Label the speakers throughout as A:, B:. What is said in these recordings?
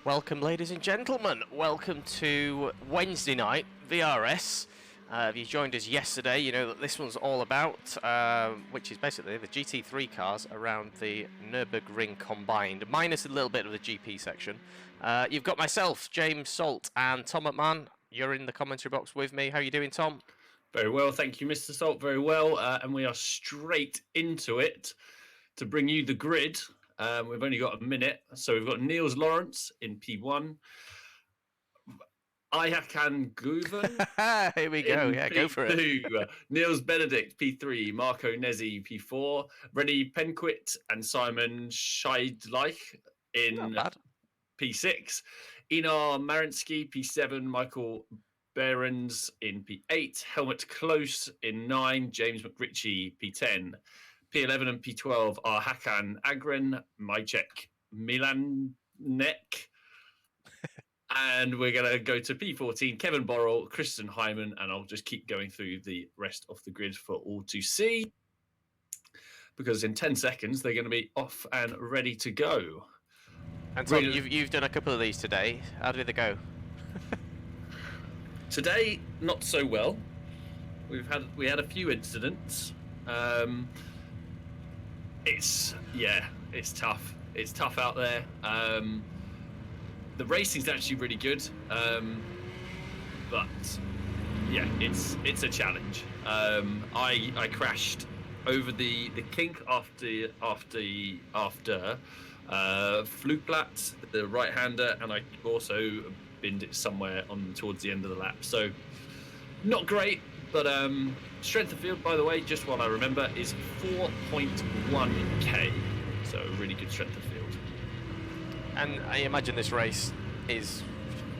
A: Welcome, ladies and gentlemen. Welcome to Wednesday night VRS. If you joined us yesterday, you know that this one's all about, which is basically the GT3 cars around the Nurburgring combined, minus a little bit of the GP section. You've got myself, James Salt, and Tom McMahon. You're in the commentary box with me. How are you doing, Tom?
B: Very well, thank you, Mr. Salt. Very well, and we are straight into it to bring you the grid. We've only got a minute, so we've got Niels Lawrence in P1, Ihakan Guven.
A: Here we go. Yeah,
B: P2,
A: go for it.
B: Niels Benedict P3, Marco Nezzi P4, Rennie Penquit and Simon Scheidleich in P6, Einar Marinsky P7, Michael Behrens in P8, Helmut Close in 9, James McRitchie P10. P11 and P12 are Hakan Agren, Majek Milanek, and we're going to go to P14, Kevin Borrell, Kristen Hyman, and I'll just keep going through the rest of the grid for all to see, because in 10 seconds they're going to be off and ready to go.
A: And Tom, you've done a couple of these today. How did they go?
B: Today, not so well. We had a few incidents. It's tough. It's tough out there. The racing's actually really good, but yeah, it's a challenge. I crashed over the kink after Flugplatz, the right-hander, and I also binned it somewhere towards the end of the lap. So not great. But strength of field, by the way, just while I remember, is 4.1k. So a really good strength of field.
A: And I imagine this race is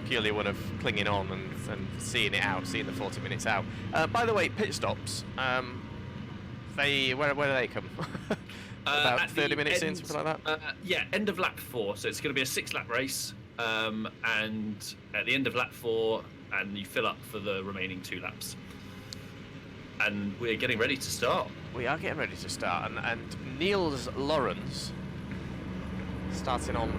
A: purely one of clinging on and seeing it out, seeing the 40 minutes out. By the way, pit stops, where do they come? About 30 minutes in, something like that?
B: Yeah, end of lap 4. So it's going to be a 6-lap race. And at the end of lap 4, and you fill up for the remaining 2 laps. And we're getting ready to start.
A: We are getting ready to start, and Niels Lawrence starting on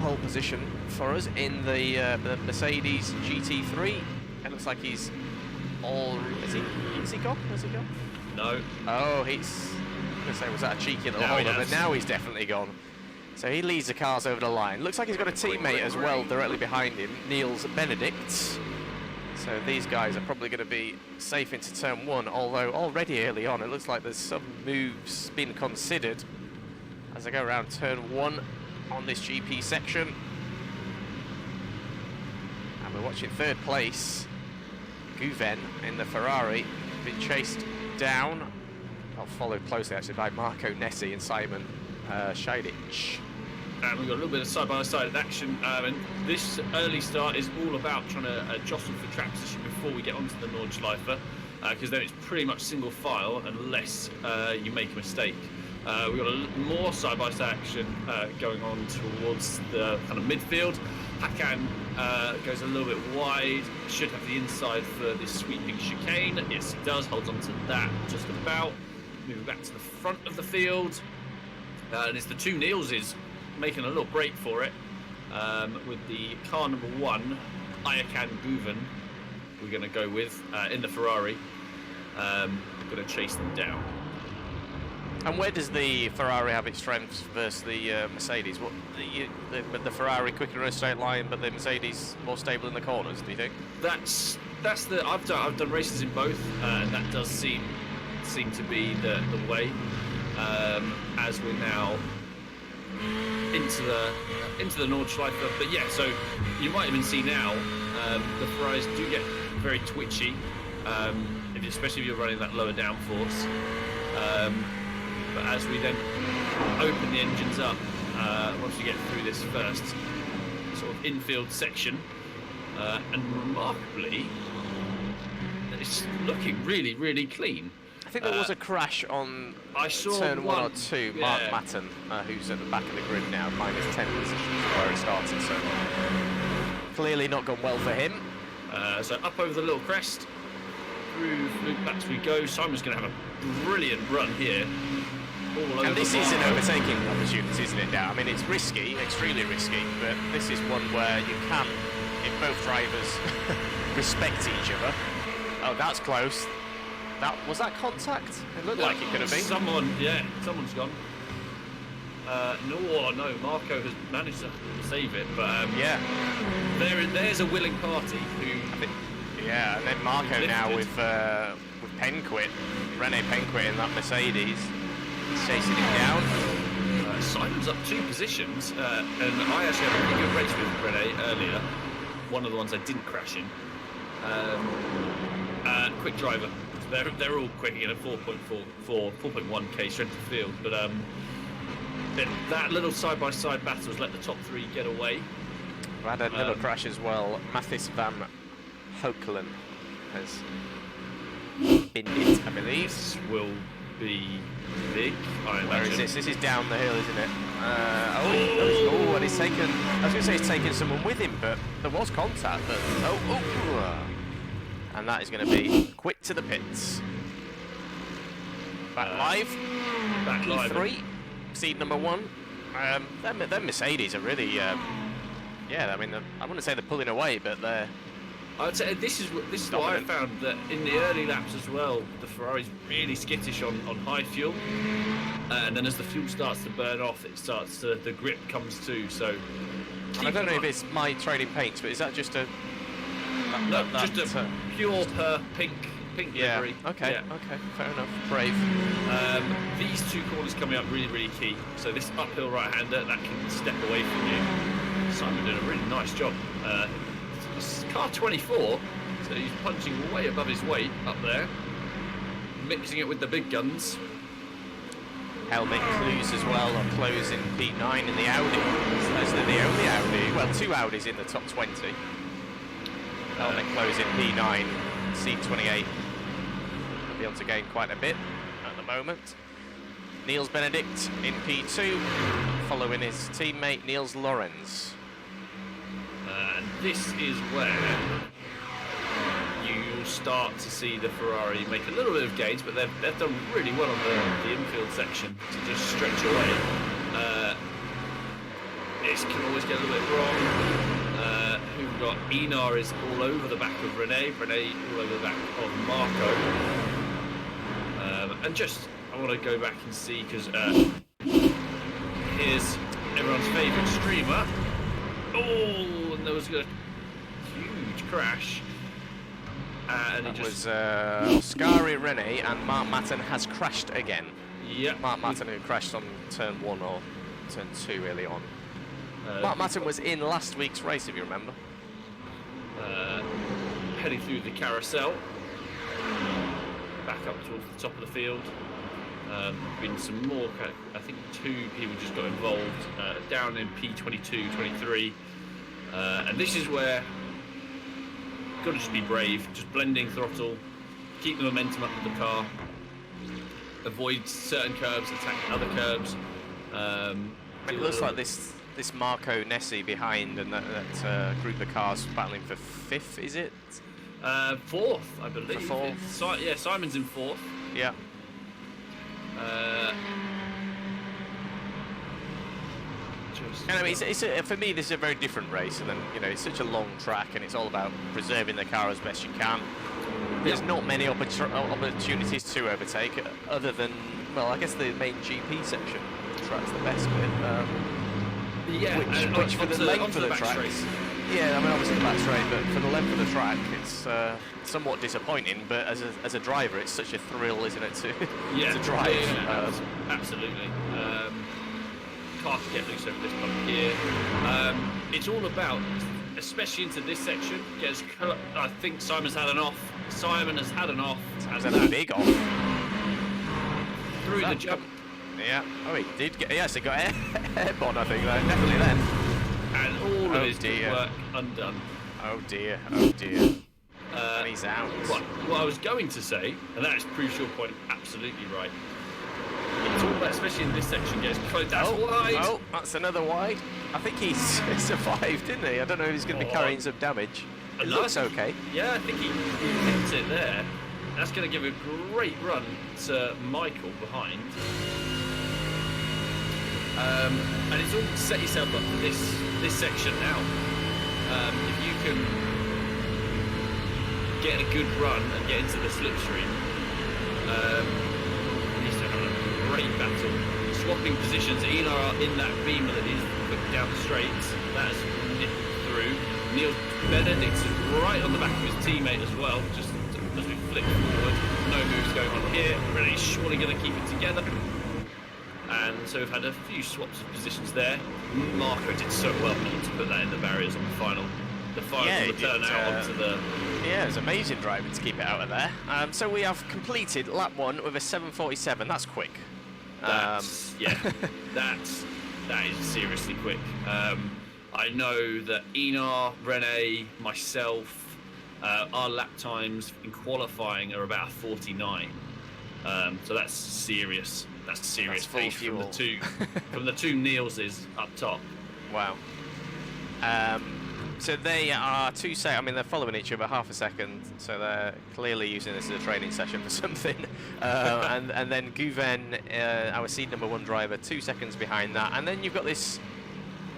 A: pole position for us in the Mercedes GT3. It looks like he's all. Is he gone? Has he gone?
B: No.
A: Oh, he's. I'm gonna say, was that a cheeky little holder? But now he's definitely gone. So he leads the cars over the line. Looks like he's got a teammate as well directly behind him, Niels Benedict. So these guys are probably going to be safe into turn 1, although already early on it looks like there's some moves being considered as I go around turn 1 on this GP section. And we're watching third place, Guven in the Ferrari, been chased down. Well, followed closely actually by Marco Nezzi and Simon Scheidleich.
B: And we've got a little bit of side-by-side action, and this early start is all about trying to jostle for track position before we get onto the Nordschleife, because then it's pretty much single file unless you make a mistake. We've got more side-by-side action going on towards the kind of midfield. Hakan goes a little bit wide, should have the inside for this sweeping chicane. Yes, he does, holds on to that just about. Moving back to the front of the field, and it's the two Nielses making a little break for it, with the car number 1, Ihakan Guven, we're going to go with in the Ferrari. Going to chase them down.
A: And where does the Ferrari have its strengths versus the Mercedes? What the Ferrari quicker in a straight line, but the Mercedes more stable in the corners? Do you think?
B: That's the I've done races in both, and that does seem to be the way, as we're now into the Nordschleife. But yeah, so you might even see now The Ferraris do get very twitchy, especially if you're running that lower downforce. But as we then open the engines up, once we get through this first sort of infield section, and remarkably, it's looking really, really clean.
A: I think there was a crash on turn 1 or 2.
B: Yeah.
A: Mark Matten, who's at the back of the grid now, minus 10 positions from where he started, so clearly not gone well for him.
B: So up over the little crest, through loop laps we go. Simon's going to have a brilliant run here.
A: And this is an overtaking opportunity, isn't it, now? I mean, it's risky, extremely risky, but this is one where you can, if both drivers respect each other. Oh, that's close. Was that contact? It looked like it could have been.
B: Someone's gone. No, Marco has managed to save it, but there's a willing party who.
A: Yeah, and then Marco now with Penquit, Rene Penquit in that Mercedes, he's chasing him down.
B: Simon's up 2 positions, and I actually had a really good race with Rene earlier. One of the ones I didn't crash in. Quick driver. They're all quick again at 4.1k strength of field, but that little side-by-side battle has let the top 3 get away.
A: We had a little crash as well. Mathis van Hoekelen has binned it, I believe.
B: This will be big, I imagine.
A: Where is this? This is down the hill, isn't it? And he's taken. I was going to say he's taken someone with him, but there was contact. But and that is going to be quick to the pits. Back live. P3, seed number 1. Them Mercedes are really, I mean, I wouldn't say they're pulling away, but they're.
B: I would say this is what I found, that in the early laps as well, the Ferrari's really skittish on high fuel, and then as the fuel starts to burn off, the grip comes too. So
A: I don't know if it's my trading paints, but is that just a
B: just a pure pink livery?
A: Okay, fair enough. Brave.
B: These 2 corners coming up really, really key. So this uphill right-hander that can step away from you. Simon did a really nice job. It's car 24, so he's punching way above his weight up there, mixing it with the big guns.
A: Helmet clues as well are closing P9 in the Audi. As they're the only Audi, well, 2 Audis in the top 20. Helmet closing P9, C28. Will be able to gain quite a bit at the moment. Niels Benedict in P2, following his teammate Niels Lorenz.
B: And this is where you'll start to see the Ferrari make a little bit of gains, but they've done really well on the infield section to just stretch away. This can always get a little bit wrong. Who we've got? Einar is all over the back of Rene all over the back of Marco. And just, I want to go back and see, because here's everyone's favourite streamer. Oh, and there was a huge crash. And
A: that was Oscari Rene, and Mark Matten has crashed again.
B: Yep.
A: Mark Matten, who crashed on turn 1 or turn 2 early on. Mark Matten was in last week's race, if you remember.
B: Heading through the carousel, back up towards the top of the field. Been some more, I think 2 people just got involved, down in P22, 23. And this is where got to just be brave, just blending throttle, keep the momentum up of the car, avoid certain curves, attack other curves.
A: It looks like this Marco Nessi behind, and that group of cars battling for 5th, is it?
B: 4th, I believe.
A: For 4th?
B: Yeah, Simon's in 4th.
A: Yeah. And I mean, for me, this is a very different race, and then it's such a long track, and it's all about preserving the car as best you can. There's not many opportunities to overtake, other than, well, I guess the main GP section. The track's the best bit. Which for the length of the track. Yeah, I mean, obviously the back straight, but for the length of the track, it's somewhat disappointing. But as a driver, it's such a thrill, isn't it, to drive?
B: Yeah, absolutely. Car can get loose over this bump here. It's all about especially into this section. I think Simon's had an off. Simon has had an off.
A: Has had a big off.
B: Through the jump.
A: Yeah. Oh, he did get. Yes, he got airborne, I think. Definitely then.
B: And all of his work undone.
A: Oh dear. Oh dear. And he's out.
B: What I was going to say, and that is proves your point absolutely right. It's all about, especially in this section, guys. That's wide.
A: Oh, that's another wide. I think he's survived, didn't he? I don't know if he's going to be carrying some damage. It looks okay.
B: Yeah, I think he hits it there. That's going to give a great run to Michael behind. And it's all set yourself up for this section now. If you can get a good run and get into the slipstream, he's having a great battle. Swapping positions, Einar in that beam that is put down the straights. That's nipped through. Niels Benedict's right on the back of his teammate as well, just as we flick forward. No moves going on here. Rene's surely going to keep it together. And so we've had a few swaps of positions there. Marco did so well not to put that in the barriers on the final return out onto the...
A: Yeah, it was amazing driving to keep it out of there. So we have completed lap 1 with a 7:47. That's quick.
B: That is seriously quick. I know that Einar, Rene, myself, our lap times in qualifying are about 49. So that's serious. That's serious pace from the two Nielses up top.
A: Wow. So they are I mean, they're following each other half a second, so they're clearly using this as a training session for something. And then Guven, our seed number 1 driver, 2 seconds behind that. And then you've got this,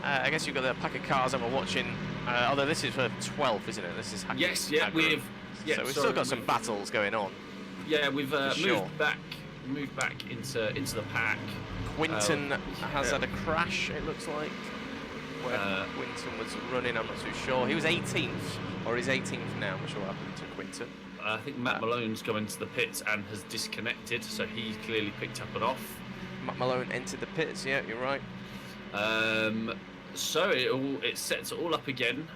A: I guess you've got the pack of cars that we're watching, although this is for 12th, isn't it? This is
B: Yes, yeah, we've
A: still got some battles going on.
B: Yeah, we've moved back into the pack.
A: Quinton has had a crash, it looks like. Where Quinton was running, I'm not too sure. He was 18th, or is 18th now. I'm not sure what happened to Quinton.
B: I think Matt Malone's gone into the pits and has disconnected, so he clearly picked up an off.
A: Matt Malone entered the pits, yeah, you're right.
B: So it sets it all up again.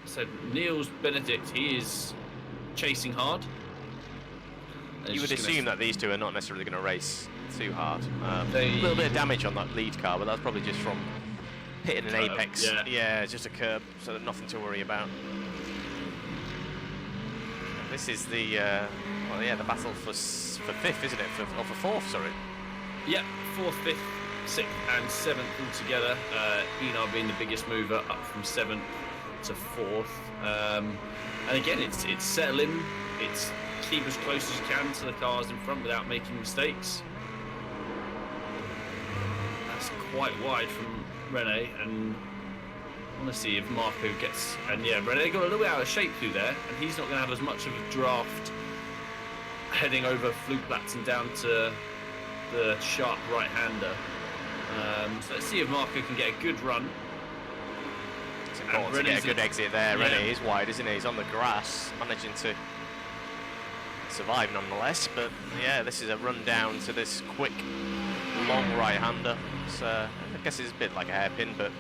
B: So Niels Benedict, he is chasing hard.
A: You would assume that these two are not necessarily going to race too hard. A little bit of damage on that lead car, but that's probably just from hitting an apex. Yeah, just a curb, so nothing to worry about. This is the the battle for 5th, isn't it? For 4th, sorry.
B: Yeah, 4th, 5th, 6th, and 7th all together. Einar being the biggest mover, up from 7th to 4th. And again, it's settling. It's keep as close as you can to the cars in front without making mistakes. That's quite wide from Rene, and I want to see if Marco gets... And yeah, Rene got a little bit out of shape through there, and he's not going to have as much of a draft heading over Flugplatz and down to the sharp right-hander. So let's see if Marco can get a good run.
A: It's important to get a good exit there. Yeah. Rene is wide, isn't he? He's on the grass, managing to survive nonetheless. But yeah, this is a run down to this quick, long right-hander. So I guess it's a bit like a hairpin, but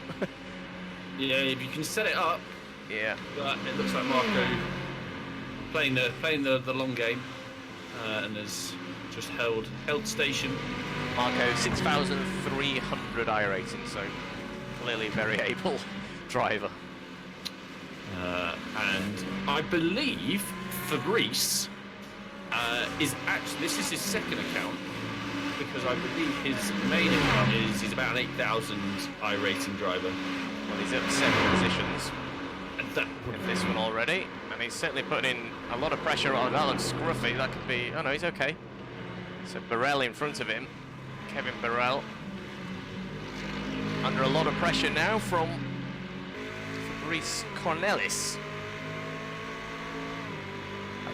B: yeah, if you can set it up.
A: Yeah.
B: But it looks like Marco playing the long game, and has just held station.
A: Marco 6,300 iRacing, so clearly very able driver.
B: And I believe Fabrice is actually, this is his second account, because I believe his main account he's about an 8,000 iRacing driver.
A: Well, he's up 7 positions
B: and that
A: in this one already, and he's certainly putting in a lot of pressure on. That looks scruffy. That could be. Oh no, he's okay. So Burrell in front of him. Kevin Burrell under a lot of pressure now from Fabrice Cornelis.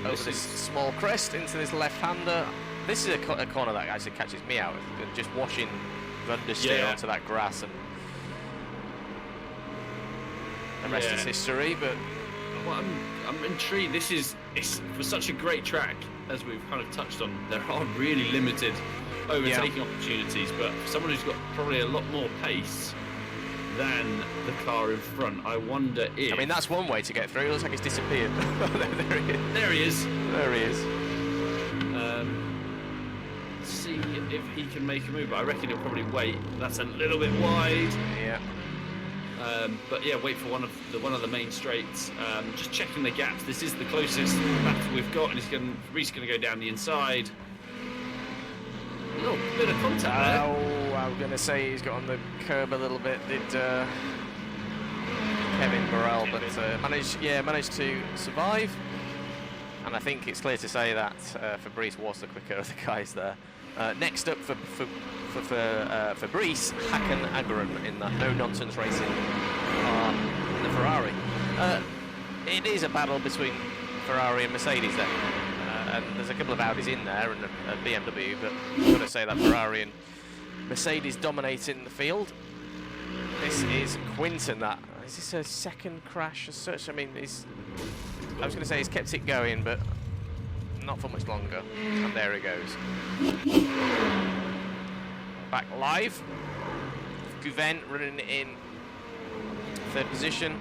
A: Over this small crest into this left-hander. This is a corner that actually catches me out. Just watching understeer onto that grass, and the rest is history. But
B: well, I'm intrigued. It's for such a great track, as we've kind of touched on. There are really limited overtaking opportunities, but for someone who's got probably a lot more pace, than the car in front. I wonder if...
A: I mean, that's one way to get through. It looks like it's disappeared. There he is.
B: There he is.
A: There he is.
B: See if he can make a move. But I reckon he'll probably wait. That's a little bit wide.
A: Yeah.
B: But yeah, wait for one of the main straights. Just checking the gaps. This is the closest battle we've got, and Reese going to go down the inside. A little bit of contact there.
A: Oh, I'm going to say he's got on the curb a little bit. Did Kevin Burrell, but managed to survive. And I think it's clear to say that Fabrice was the quicker of the guys there. Next up for Fabrice, Hakan Agron in that no-nonsense racing in the Ferrari. It is a battle between Ferrari and Mercedes then. And there's a couple of Audis in there and a BMW, but I've got to say that Ferrari and Mercedes dominating the field. This is Quinton. Is this a second crash as such? I mean, I was going to say he's kept it going, but not for much longer. And there he goes. Back live. Gouven running in third position.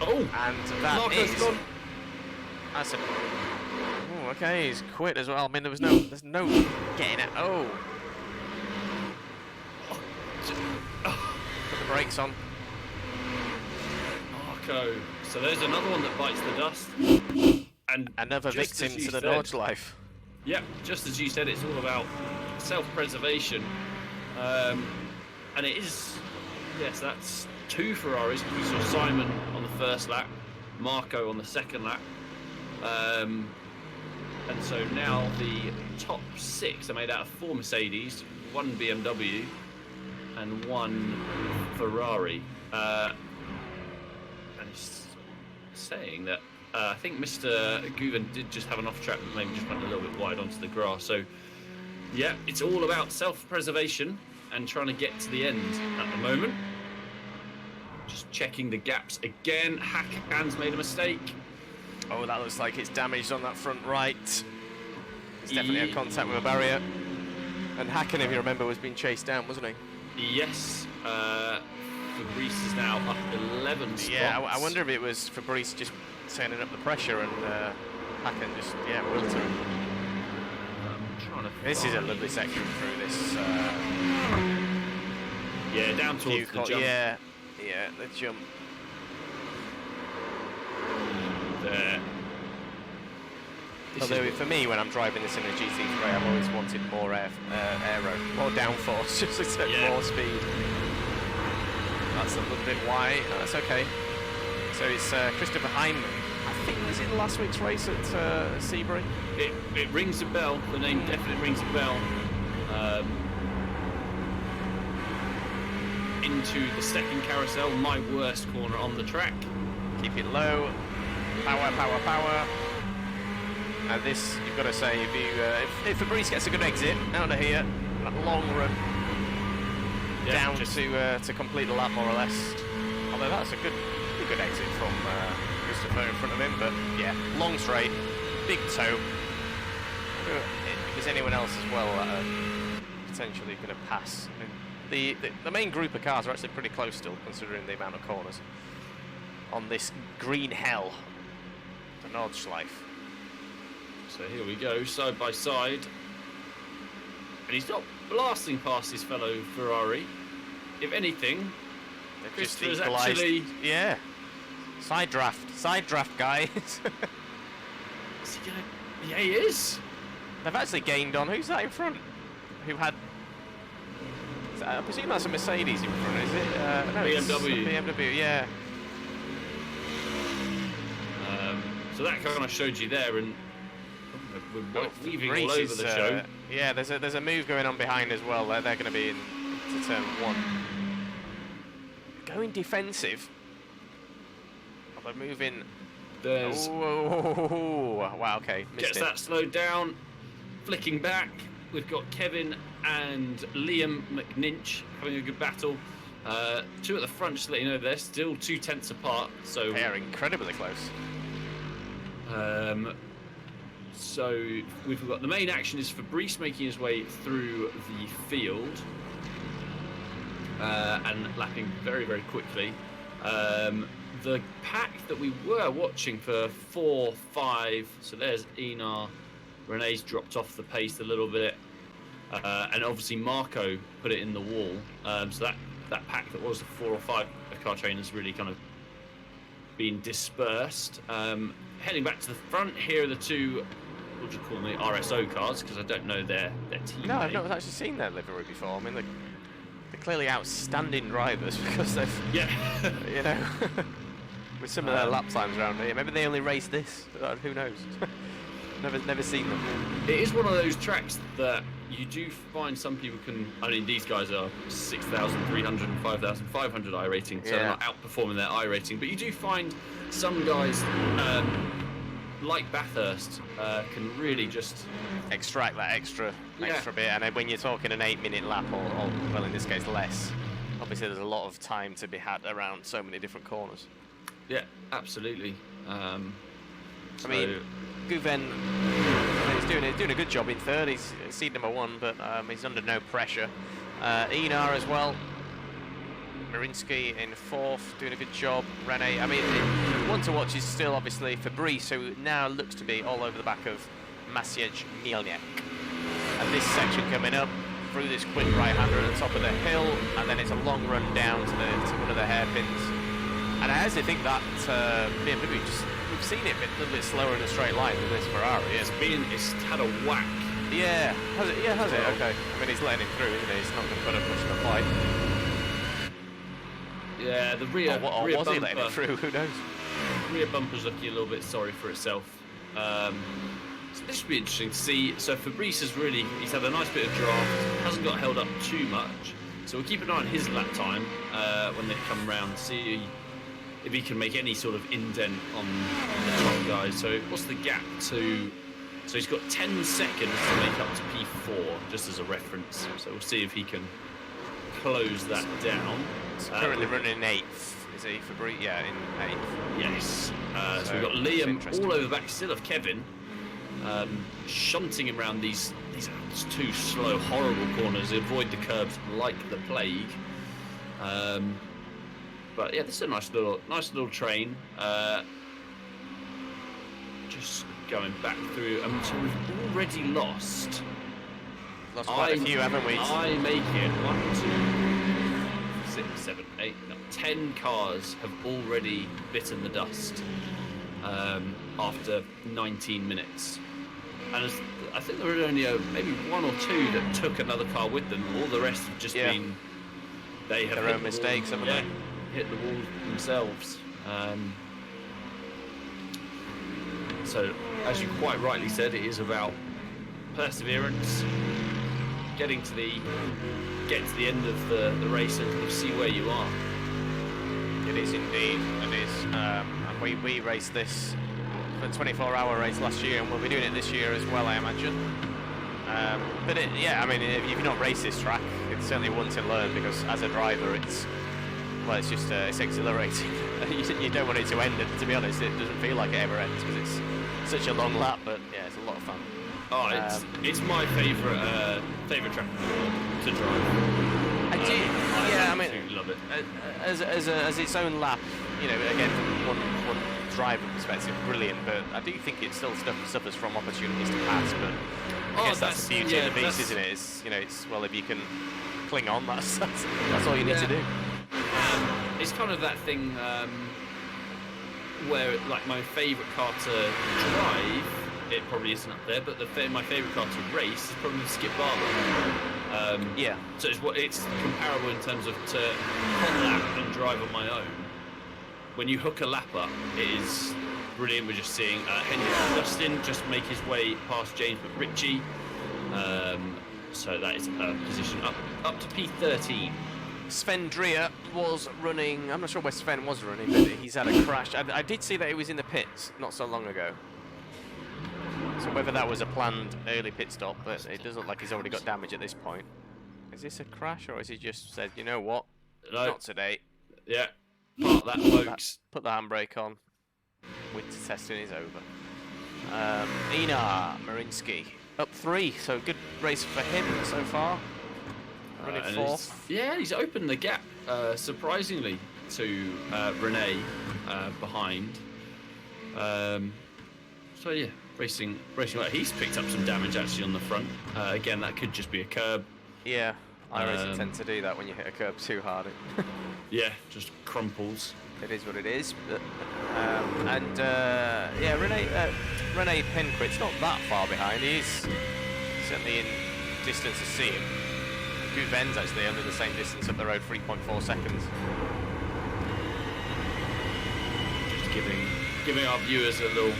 B: Oh,
A: and that
B: Marco's
A: is...
B: gone.
A: That's a... Oh, okay, he's quit as well. I mean, there's no getting it. Oh. Put the brakes on.
B: Marco. So there's another one that bites the dust. And
A: another victim to the Nordschleife.
B: Yep, just as you said, it's all about self-preservation. And it is, yes, that's 2 Ferraris. We saw Simon on the first lap, Marco on the second lap. And so now the top 6 are made out of 4 Mercedes, 1 BMW, and 1 Ferrari. And it's saying that I think Mr. Gouven did just have an off-track, but maybe just went a little bit wide onto the grass. So, yeah, it's all about self-preservation and trying to get to the end at the moment. Just checking the gaps again. Hakan's made a mistake.
A: Oh, that looks like it's damaged on that front right. It's definitely a contact with a barrier. And Hakan, if you remember, was being chased down, wasn't he?
B: Yes. Fabrice is now up 11 spots.
A: Yeah, I wonder if it was Fabrice just turning up the pressure and Hakan just, wilted him. This is a lovely section through this.
B: Yeah, down towards the jump.
A: Yeah, the jump.
B: There.
A: Although for me, when I'm driving this in a GT3, I've always wanted more aero, more downforce, just to get more speed. That's a little bit wide. No, that's okay. So it's Christopher Hyman. I think he was in last week's race at Sebring.
B: It rings a bell. The name definitely rings a bell. Into the second carousel, my worst corner on the track.
A: Keep it low. Power, power, power. And this, you've got to say, if Fabrice gets a good exit out of here, that long run down to complete the lap more or less. Although that's a good exit from Christopher in front of him, but yeah, long straight, big toe. If there's anyone else as well that potentially going to pass. I mean, the main group of cars are actually pretty close still, considering the amount of corners on this green hell, the Nordschleife.
B: So here we go, side by side. And he's not blasting past his fellow Ferrari. If anything, Christopher's actually...
A: Yeah. Side draft, guys.
B: Is he gonna... Yeah, he is.
A: They've actually gained on... Who's that in front? Who had... I presume that's a Mercedes in front, is it? No,
B: BMW.
A: It's BMW, yeah.
B: So that kind of showed you there, and we're weaving all over the show.
A: Yeah, there's a move going on behind as well. They're going to be into turn 1. Going defensive. They're moving.
B: There's.
A: Oh, wow, okay.
B: Gets that slowed down. Flicking back. We've got Kevin and Liam McNinch having a good battle. 2 at the front, just to let you know, they're still 2 tenths apart. So
A: they are incredibly close.
B: So we've got the main action is Fabrice making his way through the field. and lapping very, very quickly. The pack that we were watching for 4, 5, so there's Einar. Renee's dropped off the pace a little bit, and obviously Marco put it in the wall. So that pack that was the 4 or 5 car trainers really kind of been dispersed. Heading back to the front, here are the two, what do you call them, the RSO cars, because I don't know their team.
A: No, I've not actually seen their livery before. I mean, they're clearly outstanding drivers because they've, you know, with some of their lap times around here. Maybe they only race this. Who knows? Never seen them.
B: It is one of those tracks that you do find some people can. I mean, these guys are 6,300 and 5,500 iRating, so they're not outperforming their iRating. But you do find some guys, like Bathurst, can really just
A: extract that extra bit. And then when you're talking an 8-minute lap, or well, in this case, less, obviously there's a lot of time to be had around so many different corners.
B: Yeah, absolutely.
A: I mean, Guven, he's doing a good job in third. He's seed number 1, but he's under no pressure. Einar as well. Marinsky in 4th, doing a good job. Rene, I mean, the one to watch is still obviously Fabrice, who now looks to be all over the back of Maciej Mielniak. And this section coming up through this quick right-hander at the top of the hill, and then it's a long run down to one of the hairpins. And I actually think that BMW we've seen it a little bit slower in a straight line than this Ferrari.
B: It's had a whack.
A: Yeah, has it? Yeah, has it? Okay. I mean, he's letting him through, isn't he? He's not going to put up much of a fight.
B: Yeah, the rear
A: or
B: rear
A: was
B: bumper,
A: he letting him through? Who knows?
B: Rear bumper's looking a little bit sorry for itself. So this should be interesting to see. So Fabrice he's had a nice bit of draft, hasn't got held up too much. So we'll keep an eye on his lap time when they come round, see if he can make any sort of indent on the top guys. So what's the gap to... So he's got 10 seconds to make up to P4, just as a reference. So we'll see if he can close that down.
A: He's currently running in 8th, is he, Fabrice? Yeah, in 8th.
B: Yes. So we've got Liam all over the back still of Kevin, shunting him around these two slow, horrible corners. Avoid the curbs like the plague. But yeah, this is a nice little train. Just going back through, so we've already lost.
A: Lost quite a few, haven't we?
B: I make it 1, 2, 6, 7, 8, 10 cars have already bitten the dust after 19 minutes. And I think there were only maybe 1 or 2 that took another car with them. All the rest have just been they have
A: their own mistakes, haven't they?
B: Hit the wall themselves. So, as you quite rightly said, it is about perseverance, get to the end of the race and see where you are.
A: It is indeed. It is. And we raced this for a 24-hour race last year, and we'll be doing it this year as well, I imagine. But I mean, if you've not raced this track, it's certainly one to learn, because as a driver, it's just it's exhilarating. You don't want it to end, and to be honest, it doesn't feel like it ever ends because it's such a long lap. But yeah, it's a lot of fun.
B: Oh, it's my favourite track to drive.
A: I mean,
B: absolutely love it.
A: As its own lap, you know, again from one driver perspective, brilliant. But I do think it still suffers from opportunities to pass. But I guess that's the beauty of the beast, isn't it? It's, you know, well, if you can cling on, that's all you need to do.
B: It's kind of that thing where, like, my favourite car to drive, it probably isn't up there, but my favourite car to race is probably Skip Barber. So it's comparable in terms of to hot lap and drive on my own. When you hook a lap up, it is brilliant. We're just seeing Henry Dustin just make his way past James McRitchie. So that is a position up to P13.
A: Sven Dreyer was running, I'm not sure where Sven was running, but he's had a crash. I did see that he was in the pits not so long ago. So whether that was a planned early pit stop, but it doesn't look like he's already got damage at this point. Is this a crash, or has he just said, you know what, not today?
B: Yeah, part that, folks.
A: Put the handbrake on. Winter testing is over. Einar Marinsky up 3, so good race for him so far. running fourth.
B: He's opened the gap surprisingly to Renee behind. So yeah, racing well. He's picked up some damage actually on the front. Again, that could just be a curb.
A: Yeah, iRacing tend to do that when you hit a curb too hard.
B: Yeah, just crumples.
A: It is what it is. But, yeah, Renee Penquit's not that far behind. He's certainly in distance to see him. Guven's actually under the same distance up the road, 3.4 seconds.
B: Just giving our viewers a little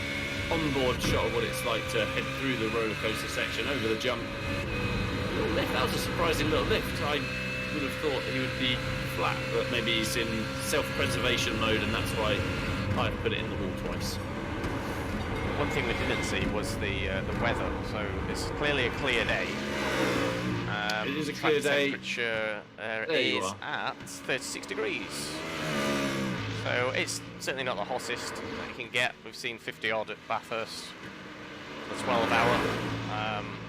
B: onboard shot of what it's like to head through the roller coaster section over the jump. Little lift. That was a surprising little lift. I would have thought he would be flat, but maybe he's in self-preservation mode, and that's why I put it in the wall twice.
A: One thing we didn't see was the weather. So it's clearly a clear day.
B: It is a clear day.
A: Temperature is at 36 degrees. So it's certainly not the hottest that you can get. We've seen 50 odd at Bathurst for the 12 hour,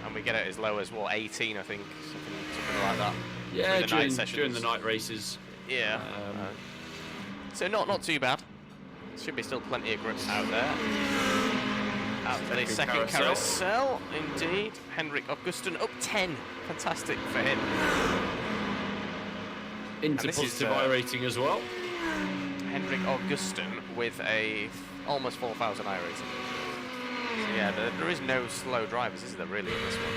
A: and we get it as low as what, 18, I think, something like that.
B: Yeah, during the night races.
A: Yeah. So not too bad. Should be still plenty of grips out there. Out for the second carousel, indeed. Henrik Augustin up 10. Fantastic for him.
B: Into positive iRating as well.
A: Henrik Augustin with a almost 4,000 iRating. So yeah, there is no slow drivers, is there really, in this one?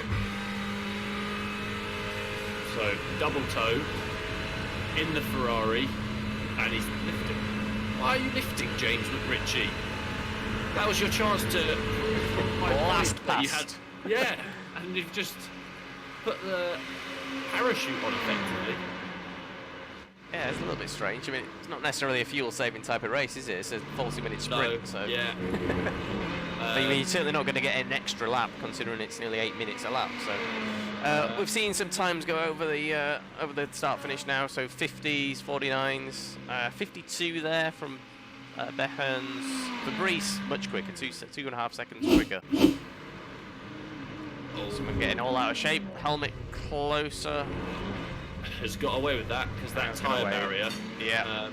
B: So double toe in the Ferrari, and he's lifting. Why are you lifting, James McRitchie? That was your chance to
A: last pass.
B: You had, yeah, and you've just put the parachute on effectively.
A: Yeah, it's a little bit strange. I mean, it's not necessarily a fuel-saving type of race, is it? It's a 40-minute sprint,
B: no,
A: so
B: yeah.
A: I mean, you're certainly not going to get an extra lap, considering it's nearly 8 minutes a lap. So we've seen some times go over the start-finish now. So 50s, 49s, 52 there from Behans. Fabrice much quicker, 2.5 seconds quicker. Someone getting all out of shape. Helmet closer.
B: Has got away with that because that tyre barrier,
A: yeah,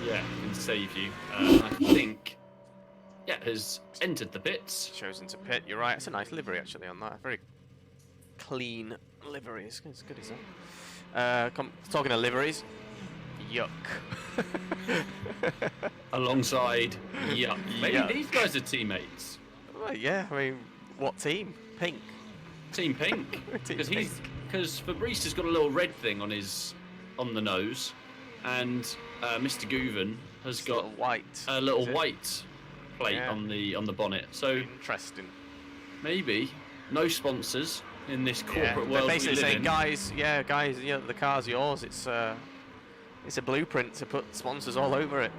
B: can save you. I think, has entered the pits.
A: Chosen to pit. You're right. It's a nice livery actually on that. Very clean livery. It's good as that. Talking of liveries, yuck.
B: Alongside yuck. Maybe these guys are teammates.
A: Well, yeah. I mean, what team? Pink.
B: Team Pink. Because Fabrice has got a little red thing on the nose, and Mr. Guven has got a little white plate on the bonnet. So
A: interesting.
B: Maybe no sponsors in this corporate world.
A: They're basically saying,
B: in.
A: guys, the car's yours. It's a blueprint to put sponsors all over it.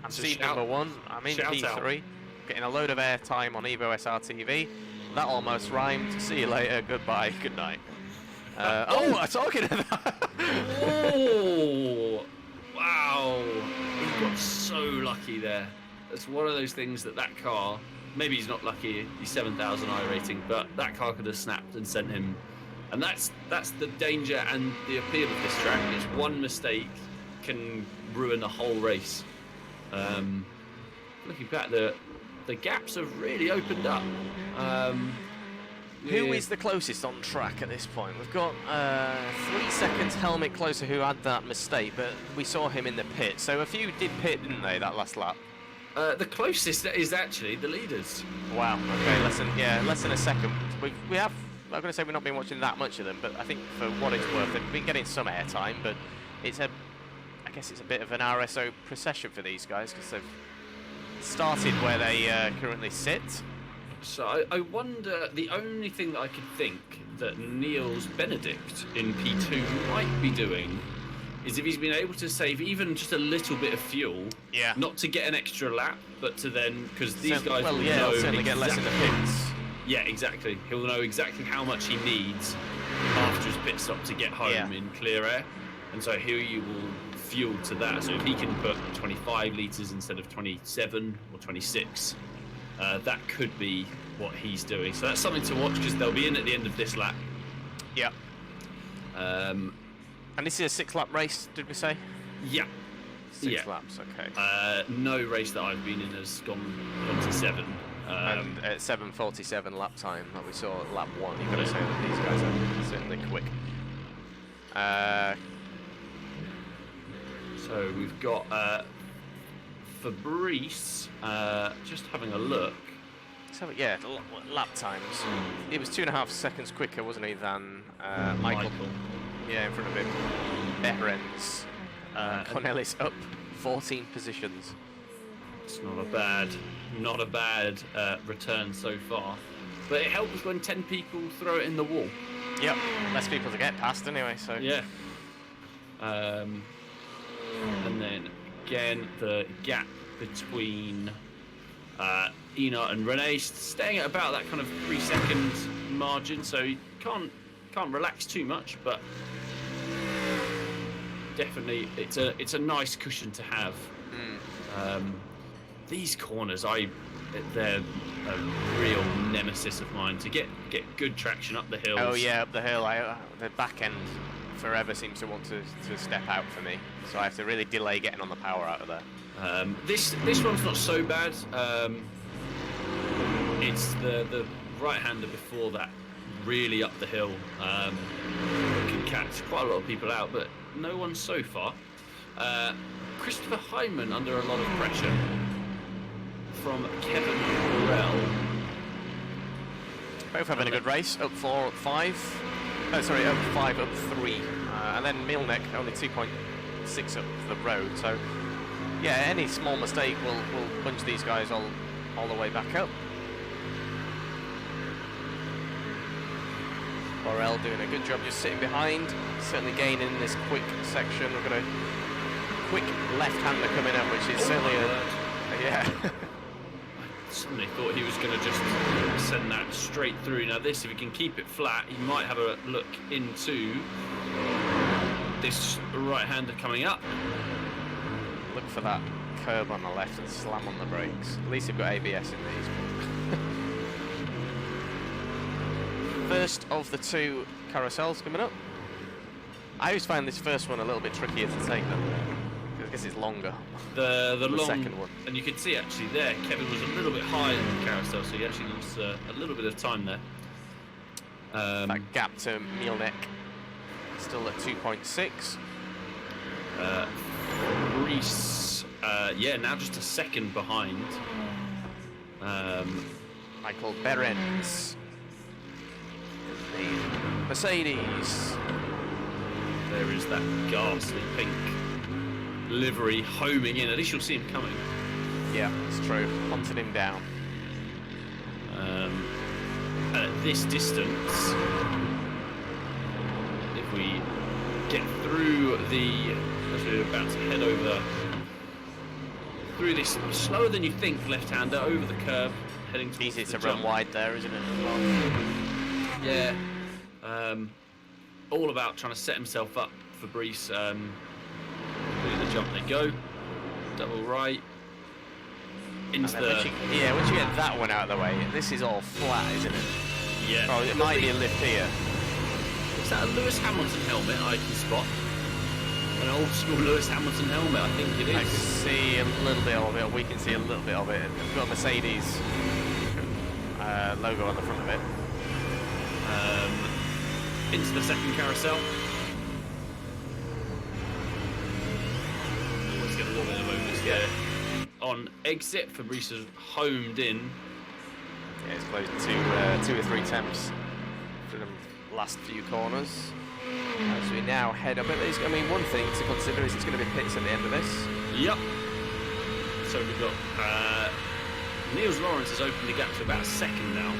A: I'm seat number 1. I'm in P3, getting a load of airtime on Evo SRTV. That almost rhymed. See you later. Goodbye. Good night. I'm talking about.
B: Oh, wow! He got so lucky there. It's one of those things that car. Maybe he's not lucky. He's 7,000 iRating, but that car could have snapped and sent him. And that's the danger and the appeal of this track. Is one mistake can ruin the whole race. Looking back, the gaps have really opened up.
A: Who is the closest on track at this point? We've got 3 seconds Helmet closer who had that mistake, but we saw him in the pit. So a few did pit, didn't they, that last lap?
B: The closest is actually the leaders.
A: Wow. Okay, less than a second. We have. I'm going to say we've not been watching that much of them, but I think for what it's worth, they've been getting some airtime. But I guess it's a bit of an RSO procession for these guys because they've started where they currently sit.
B: So I wonder, the only thing that I could think that Niels Benedict in P2 might be doing is if he's been able to save even just a little bit of fuel, not to get an extra lap, but to then, because these guys will know
A: certainly get less in the pits.
B: Yeah, exactly. He'll know exactly how much he needs after his pit stop to get home in clear air, and so he will fuel to that. So if he can put 25 litres instead of 27 or 26, that could be what he's doing. So that's something to watch because they'll be in at the end of this lap.
A: Yeah.
B: Um,
A: And this is a 6-lap race, did we say?
B: yeah.
A: 6 laps, okay.
B: No race that I've been in has gone to 7.
A: And at 7:47 lap time that we saw at lap 1, you've got to say that these guys are certainly quick.
B: So we've got Fabrice, just having a look.
A: So yeah, lap times. He was 2.5 seconds quicker, wasn't he, than Michael? Yeah, in front of him. Behrens. Cornelis up 14 positions.
B: It's not a bad return so far. But it helps when 10 people throw it in the wall.
A: Yep, less people to get past anyway, so...
B: Yeah. And then, again, the gap between Ina and Renee staying at about that kind of 3-second margin, so you can't relax too much, but definitely it's a nice cushion to have. These corners, they're a real nemesis of mine to get good traction up the hills.
A: Oh yeah, up the hill. The back end forever seems to want to step out for me, so I have to really delay getting on the power out of there.
B: This one's not so bad. It's the right-hander before that, really up the hill, can catch quite a lot of people out, but no one so far. Christopher Hyman under a lot of pressure from Kevin Burrell.
A: Both having a good race, up 4, up 5. Oh, sorry, up 5, up 3. And then Milnek only 2.6 up the road, so yeah, any small mistake will punch these guys all the way back up. Burrell doing a good job just sitting behind, certainly gaining this quick section. We've got a quick left-hander coming up, which is certainly yeah.
B: I suddenly thought he was going to just send that straight through. Now this, if he can keep it flat, he might have a look into this right-hander coming up.
A: Look for that curb on the left and slam on the brakes. At least you've got ABS in these. First of the 2 carousels coming up. I always find this first one a little bit trickier to take them, because it's longer.
B: The long
A: second one.
B: And you can see actually there, Kevin was a little bit higher than the carousel, so he actually lost a little bit of time there.
A: That gap to Milnek still at 2.6.
B: Reese, yeah, now just a second behind.
A: Michael Behrens. The Mercedes.
B: There is that ghastly pink livery homing in. At least you'll see him coming.
A: Yeah, it's true. Hunted him down.
B: And at this distance, if we get through as we're about to head over through this slower than you think left-hander over the curb, heading towards
A: easy
B: the
A: to run wide there, isn't it?
B: Yeah. All about trying to set himself up. Fabrice, doing the jump, they go double right into the...
A: Once you get that one out of the way, this is all flat, isn't it?
B: Yeah.
A: Oh, it might be a lift here.
B: Is that a Lewis Hamilton helmet I can spot? An old school Lewis Hamilton helmet, I think it is.
A: I can see a little bit of it, or we can see a little bit of it. We've got a Mercedes logo on the front of it.
B: Into the second carousel. Always get a little bit of moments there. On exit, Fabrice has homed in.
A: Yeah, it's close to 2 or 3 temps for the last few corners. As we now head up. I mean, one thing to consider is it's going to be pits at the end of this.
B: Yep. So we've got Niels Lawrence has opened the gap to about a second now.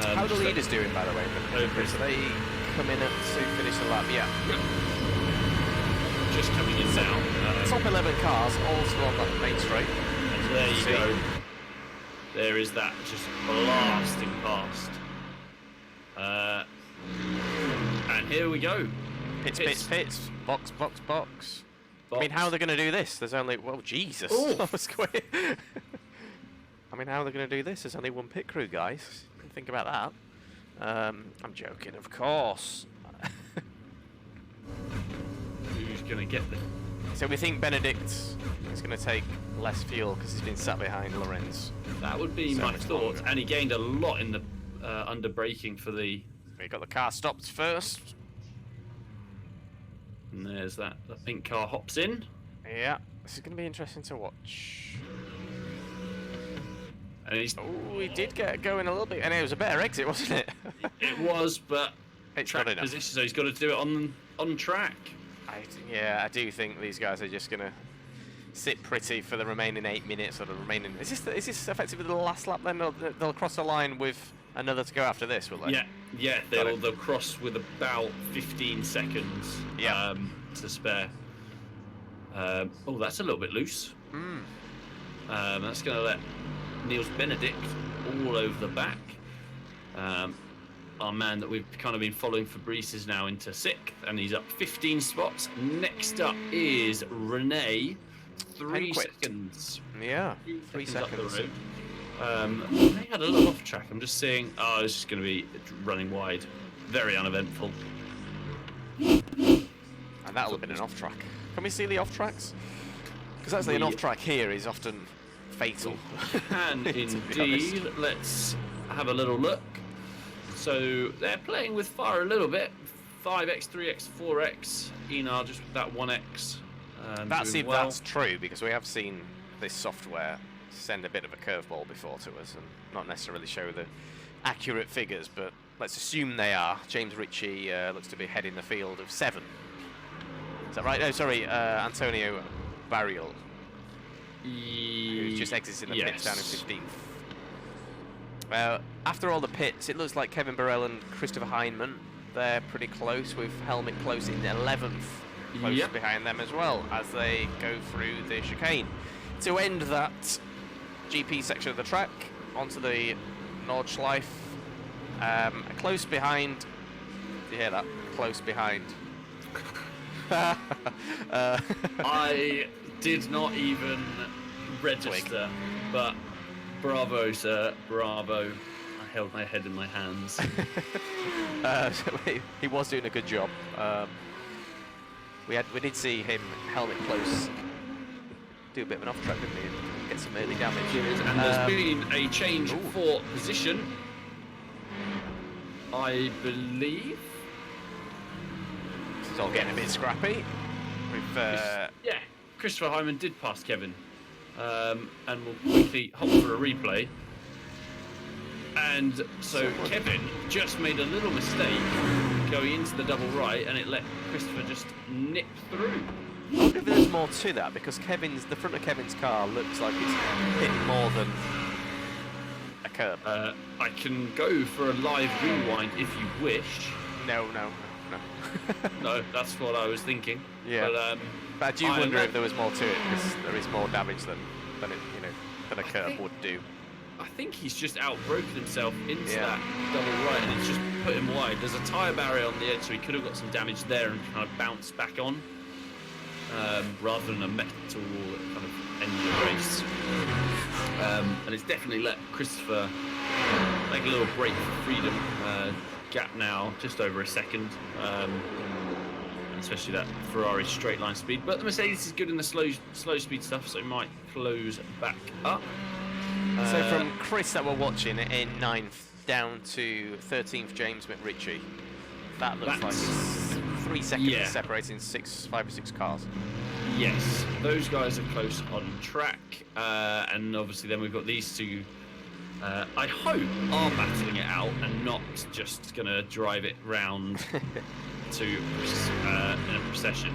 A: How are the leaders doing, by the way? So they come in to finish the lap, yeah.
B: Just coming in now.
A: Top 11 cars, all still on that main straight.
B: And there you go. There is that just blasting past. And here we go.
A: Pits. Box. I mean, how are they going to do this? There's only... Well, Jesus. That was quick. I mean, how are they going to do this? There's only one pit crew, guys. Think about that. I'm joking, of course.
B: going to get there.
A: So we think Benedict is going to take less fuel because he's been sat behind Lorenz.
B: That would be my thought. And he gained a lot in the under braking for the...
A: We got the car stopped first.
B: And there's that. The pink car hops in.
A: Yeah, this is going to be interesting to watch.
B: And he's...
A: Oh, he did get going a little bit, and it was a better exit, wasn't it?
B: It was, but
A: it's
B: track
A: not enough.
B: position, so he's got to do it on track.
A: Yeah, I do think these guys are just going to sit pretty for the remaining 8 minutes, or the remaining... Is this effectively the last lap then? They'll cross the line with another to go after this, will they?
B: Yeah, they'll cross with about 15 seconds to spare. Oh, that's a little bit loose. That's going to let Niels Benedict all over the back. Our man that we've kind of been following, Fabrice, is now into 6th, and he's up 15 spots. Next up is Rene, 3 seconds.
A: Yeah, 3 seconds.
B: Up the road. They had a little off track. I'm just seeing. Oh, this is going to be running wide. Very uneventful.
A: And that'll have been an off track. Can we see the off tracks? Because actually, an off track here is often fatal.
B: And indeed, let's have a little look. So they're playing with fire a little bit. 5x, 3x, 4x. Enar just with that 1x.
A: That's if that's true, because we have seen this software send a bit of a curveball before to us and not necessarily show the accurate figures, but let's assume they are. James Ritchie looks to be heading the field of 7. Is that right? Oh, sorry, Antonio Barriol, who just exits in the pits down in 15th. After all the pits, it looks like Kevin Burrell and Christopher Heinemann, they're pretty close, with Helmut close in 11th, close behind them as well, as they go through the chicane. To end that GP section of the track, onto the Nordschleife, close behind, do you hear that? Close behind.
B: I did not even register, but bravo, sir, bravo. I held my head in my hands.
A: He was doing a good job. We did see him helmet close, do a bit of an off track, didn't he? Get some early damage.
B: And there's been a change for position, I believe.
A: This is all getting a bit scrappy.
B: Christopher Hyman did pass Kevin, and we'll quickly hop for a replay. And so Kevin just made a little mistake going into the double right, and it let Christopher just nip through.
A: I wonder if there's more to that, because the front of Kevin's car looks like it's hit more than a curb.
B: I can go for a live rewind if you wish.
A: No.
B: No, that's what I was thinking.
A: Yeah. But I do wonder if there was more to it, because there is more damage than a curb would do.
B: I think he's just outbroken himself into that double right, and it's just put him wide. There's a tyre barrier on the edge, so he could have got some damage there and kind of bounced back on, rather than a metal kind of end of the race. And it's definitely let Christopher make a little break for freedom. Gap now just over a second, especially that Ferrari straight line speed. But the Mercedes is good in the slow speed stuff, so it might close back up.
A: So from Chris that we're watching in 9th down to 13th, James McRitchie, that looks like it's 3 seconds separating 5 or 6 cars.
B: Yes, those guys are close on track, and obviously then we've got these two. I hope are battling it out and not just going to drive it round to in a procession.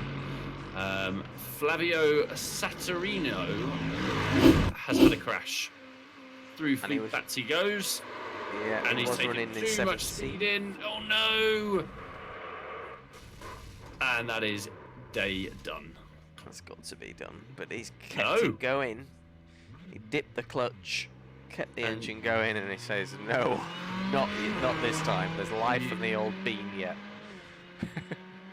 B: Flavio Saturino has had a crash. Through flat he goes.
A: Yeah,
B: and he's taking too much speed in. Oh no! And that is day done.
A: That's got to be done. But he's kept it going. He dipped the clutch, kept the engine going, and he says, no, not this time. There's life from the old beam yet.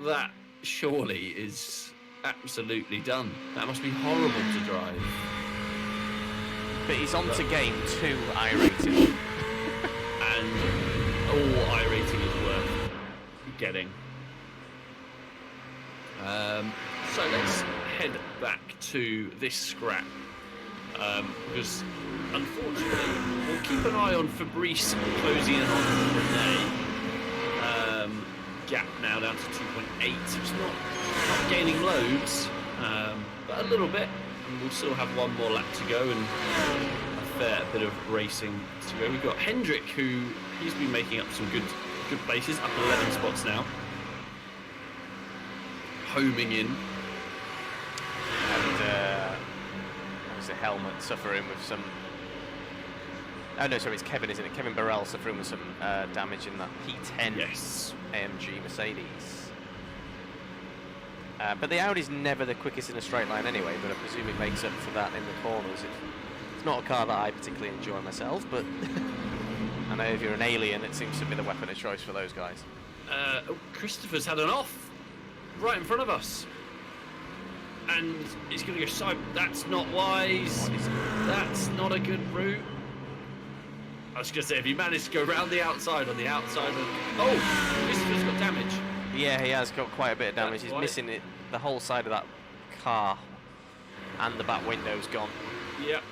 B: That surely is absolutely done. That must be horrible to drive.
A: But he's on to game 2 iRacing.
B: And all iRacing is worth getting. So let's head back to this scrap, because unfortunately we'll keep an eye on Fabrice closing in on Renee. Gap now down to 2.8. It's not gaining loads, but a little bit, and we'll still have one more lap to go and a fair bit of racing to go. We've got Hendrik, who he's been making up some good places, up 11 spots now, homing in.
A: And obviously Helmet suffering with some. Oh no, sorry, it's Kevin, isn't it? Kevin Burrell suffering with some damage in that P10 AMG Mercedes. But the Audi's never the quickest in a straight line anyway, but I presume it makes up for that in the corners. It's not a car that I particularly enjoy myself, but I know if you're an alien, it seems to be the weapon of choice for those guys.
B: Christopher's had an off right in front of us. And he's going to go side. That's not wise. That's not a good route. I was going to say, if he managed to go around the outside on the outside of... Oh, Christopher's got damage.
A: Yeah, he has got quite a bit of damage. He's missing it, the whole side of that car, and the back window's gone.
B: Yep.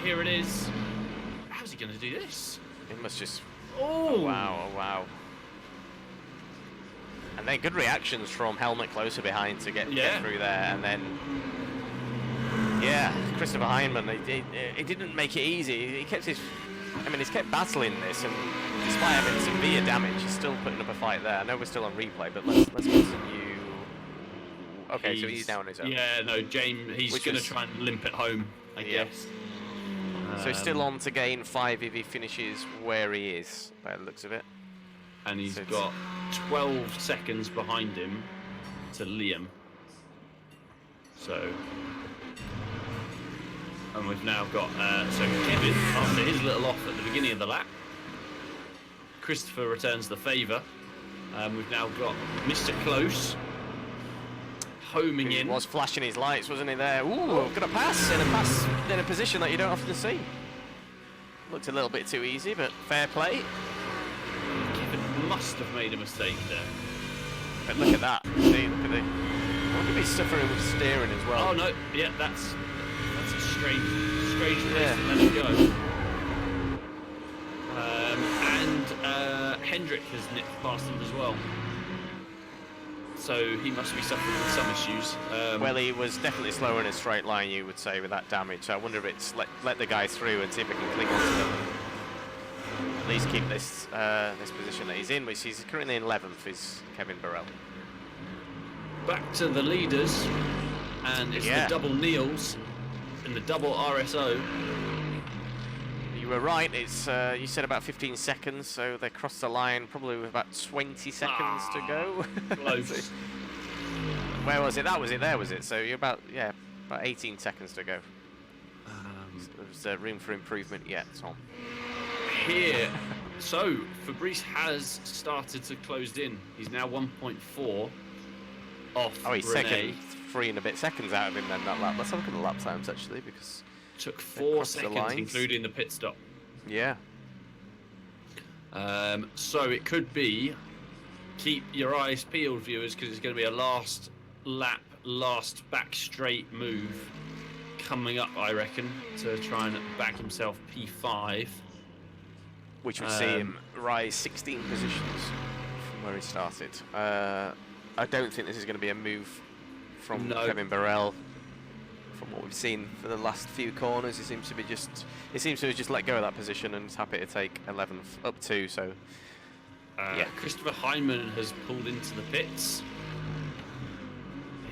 B: Here it is. How's he going to do this?
A: He must just...
B: Oh,
A: wow, oh, wow. And then good reactions from Helmet closer behind to get through there, and then... Yeah, Christopher Heinemann, he didn't make it easy. He kept his... I mean, he's kept battling this, and despite having severe damage, he's still putting up a fight there. I know we're still on replay, but let's continue. Okay, so he's now on his own.
B: Yeah, no, James, he's going to try and limp it home, I guess.
A: So he's still on to gain 5 if he finishes where he is, by the looks of it.
B: And he's got 12 seconds behind him to Liam. So... And we've now got, so Kevin, after his little off at the beginning of the lap, Christopher returns the favour. We've now got Mr. Close homing in.
A: He was flashing his lights, wasn't he there? Ooh, got a pass in a position that you don't often see. Looked a little bit too easy, but fair play.
B: Kevin must have made a mistake there.
A: But look at that. See, look at the... I wonder if he's suffering with steering as well.
B: Oh no, yeah, that's a strange place to let it go. And Hendrik has nipped past him as well. So he must be suffering with some issues.
A: Well, he was definitely slower in a straight line, you would say, with that damage. So I wonder if it's let the guy through and see if it can cling onto them. At least keep this this position that he's in, which he's currently in 11th, is Kevin Burrell.
B: Back to the leaders, and it's the double Niels and the double RSO.
A: You were right, it's you said about 15 seconds, so they crossed the line probably with about 20 seconds to go.
B: Close.
A: Where was it? That was it, there was it. So you're about 18 seconds to go. There's room for improvement yet, Tom.
B: Here, so Fabrice has started to close in. He's now 1.4 off.
A: Oh, he's
B: Renee.
A: second, 3 and a bit seconds out of him then that lap. Let's have a look at the lap times actually, because
B: took 4 seconds, including the pit stop.
A: Yeah.
B: So it could be, keep your eyes peeled, viewers, because it's going to be a last lap, last back straight move coming up, I reckon, to try and back himself P5.
A: Which would see him rise 16 positions from where he started. I don't think this is going to be a move from Kevin Burrell. From what we've seen for the last few corners, he seems to have just let go of that position and is happy to take 11th up 2. So,
B: Christopher Heinemann has pulled into the pits.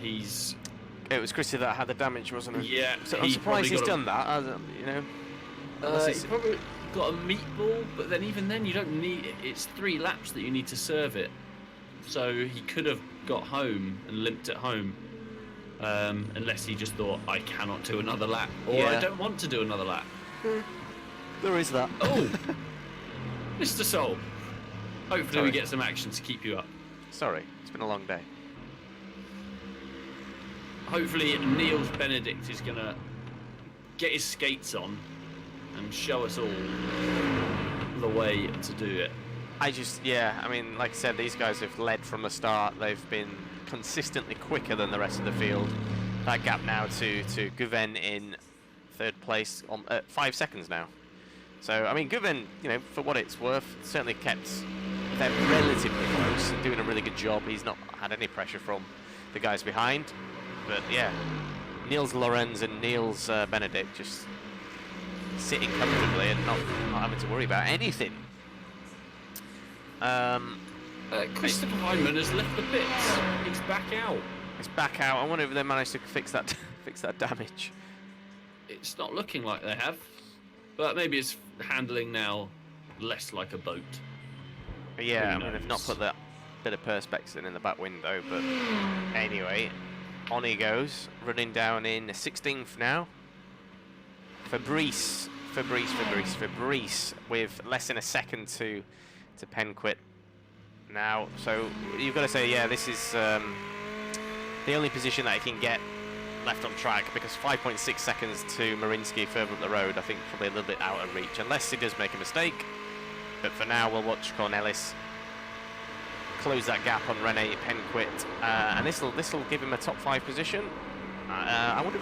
B: It
A: was Christy that had the damage, wasn't it?
B: Yeah.
A: So I'm surprised he's done that. You know.
B: He's probably got a meatball, but then even then you don't need it. It's 3 laps that you need to serve it. So he could have got home and limped it home. Unless he just thought, I cannot do another lap, or I don't want to do another lap.
A: There is that.
B: Oh, Mr. Soul. Hopefully we get some action to keep you up.
A: Sorry, it's been a long day.
B: Hopefully Niels Benedict is going to get his skates on and show us all the way to do it.
A: I mean, like I said, these guys have led from the start. They've been consistently quicker than the rest of the field. That gap now to Guven in 3rd place on 5 seconds now. So, I mean, Guven, you know, for what it's worth, certainly kept them relatively close and doing a really good job. He's not had any pressure from the guys behind. But, yeah, Niels Lorenz and Niels Benedict just sitting comfortably and not having to worry about anything.
B: Christopher Hyman has left the pits. He's back out.
A: It's back out. I wonder if they managed to fix that damage.
B: It's not looking like they have, but maybe it's handling now less like a boat.
A: Yeah, I mean, they've not put that bit of perspex in the back window, but anyway, on he goes, running down in 16th now. Fabrice with less than a second to Penquit now. So you've got to say, yeah, this is the only position that he can get left on track, because 5.6 seconds to Marinsky further up the road, I think probably a little bit out of reach, unless he does make a mistake. But for now, we'll watch Cornelis close that gap on Rene Penquit, and this will give him a top 5 position. I wonder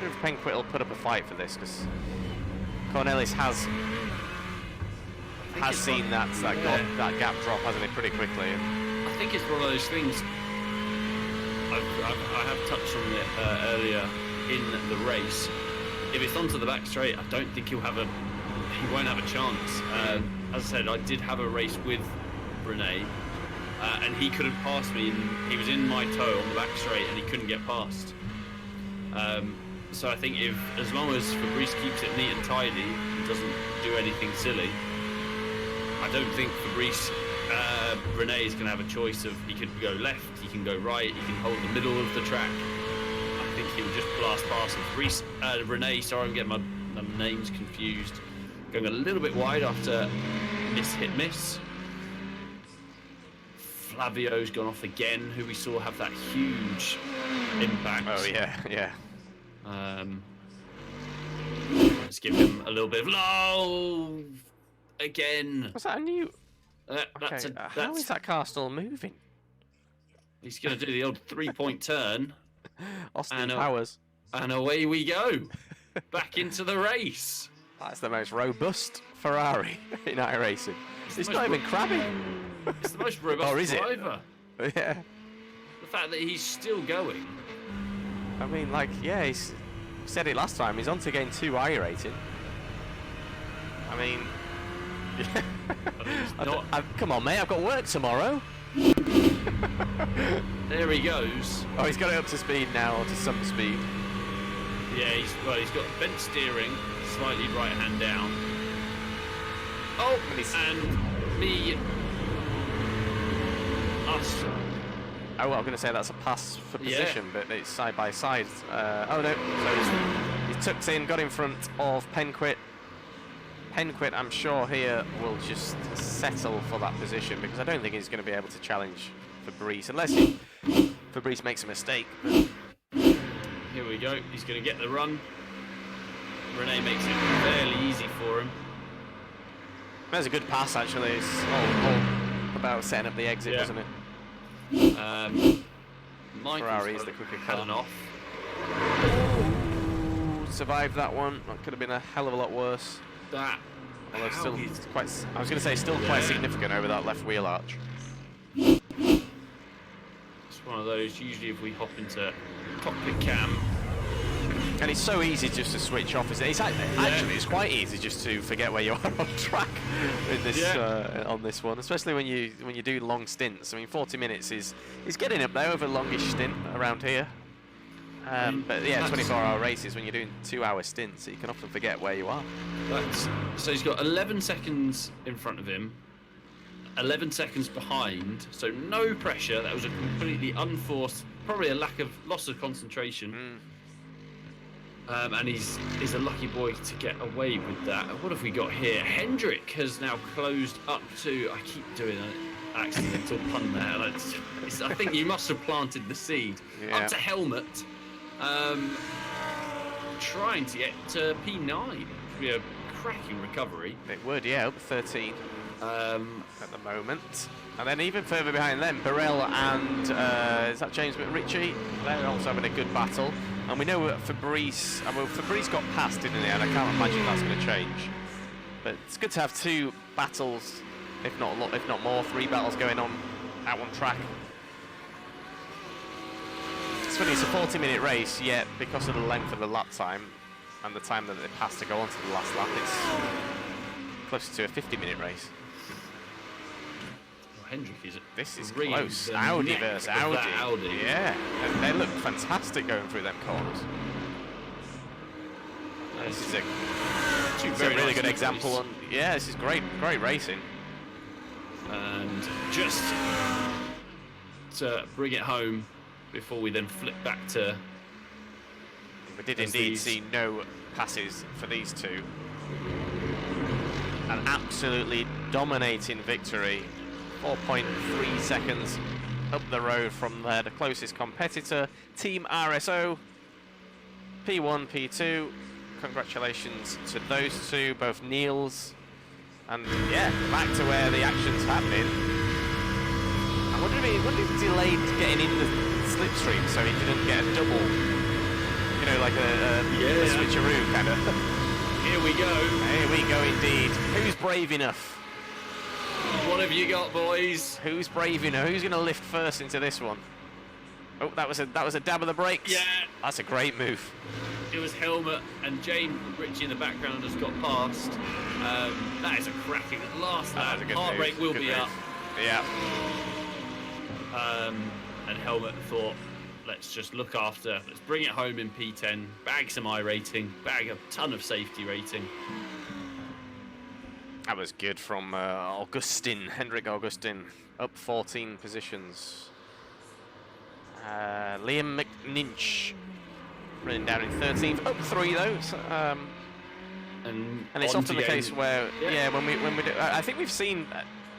A: if Penquit will put up a fight for this, because Cornelis has seen that gap drop, hasn't he, pretty quickly. And
B: I think it's one of those things. I have touched on it earlier in the race. If it's onto the back straight, I don't think he won't have a chance. As I said, I did have a race with Rene, and he could have passed me. He was in my toe on the back straight, and he couldn't get past. So I think as long as Fabrice keeps it neat and tidy and doesn't do anything silly, I don't think Rene is going to have a choice of, he could go left, he can go right, he can hold the middle of the track. I think he will just blast past him. Rene, sorry, I'm getting my names confused. Going a little bit wide after miss. Flavio's gone off again, who we saw have that huge impact.
A: Oh, yeah.
B: Let's give him a little bit of low again.
A: Was that a new? How is that car still moving?
B: He's going to do the old 3-point turn.
A: Austin Powers.
B: And away we go. Back into the race.
A: That's the most robust Ferrari in iRacing. It's not even crabby.
B: It's the most robust driver.
A: Yeah.
B: The fact that he's still going.
A: I mean, like, yeah, he's said it last time. He's on to gain 2 iRating. I mean, come on, mate. I've got work tomorrow.
B: There he goes.
A: Oh, he's got it up to speed now, or to some speed.
B: Yeah, he's got bent steering, slightly right hand down. Oh, and us.
A: Oh, well, I'm going to say that's a pass for position, but it's side by side. Oh no, so he's tucked in, got in front of Penquit. Penquit, I'm sure here will just settle for that position, because I don't think he's going to be able to challenge Fabrice unless Fabrice makes a mistake. But
B: here we go. He's going to get the run. Rene makes it fairly easy for him.
A: That's a good pass, actually. It's all about setting up the exit, wasn't it? Ferrari is the quicker car.
B: Off.
A: Survived that one. That could have been a hell of a lot worse. Although still quite, I was going to say, still quite significant over that left wheel arch.
B: It's one of those. Usually, if we hop into cockpit cam,
A: and it's so easy just to switch off. Actually, it's quite easy just to forget where you are on track in this on this one, especially when you do long stints. I mean, 40 minutes is getting up there over a longish stint around here. But yeah, 24-hour races, when you're doing 2-hour stints, you can often forget where you are.
B: So he's got 11 seconds in front of him, 11 seconds behind, so no pressure. That was a completely unforced, probably a loss of concentration. And he's a lucky boy to get away with that. What have we got here? Hendrick has now closed up to, I keep doing an accidental pun there. I think you must have planted the seed. Up to Helmut. Trying to get to P9. It would be a cracking recovery.
A: It would, yeah, up 13. at the moment. And then even further behind them, Burrell and is that James McRitchie? They're also having a good battle. And we know that Fabrice, I mean, Fabrice got past, didn't he? And I can't imagine that's going to change. But it's good to have 2 battles, if not more, 3 battles going on at one track. It's funny, it's a 40-minute race, yet because of the length of the lap time and the time that it has to go on to the last lap, it's closer to a 50-minute race.
B: Hendrick is
A: this is close. Audi versus Audi. Yeah, and they look fantastic going through them corners. This is a really good example. On, yeah, this is great racing.
B: And just to bring it home before we then flip back to...
A: We did indeed see no passes for these 2. An absolutely dominating victory. 4.3 seconds up the road from there. The closest competitor, Team RSO, P1, P2. Congratulations to those 2, both Niels. And yeah, back to where the action's happening. I wonder if he delayed getting in the slipstream so he didn't get a double, you know, like a switcheroo kind of.
B: Here we go.
A: Here we go indeed. Who's brave enough?
B: What have you got, boys?
A: Who's brave enough? Who's going to lift first into this one? Oh, that was a dab of the brakes.
B: Yeah.
A: That's a great move.
B: It was Helmut and James Ritchie in the background has got past. That is a cracking last lap. Heartbreak will be up.
A: Yeah.
B: And Helmut thought, let's just look after, let's bring it home in P10, bag some iRating, bag a ton of safety rating.
A: That was good from Hendrik Augustin, up 14 positions. Liam McNinch running down in 13th, up 3 though. So, and it's often the case where, when we do, I think we've seen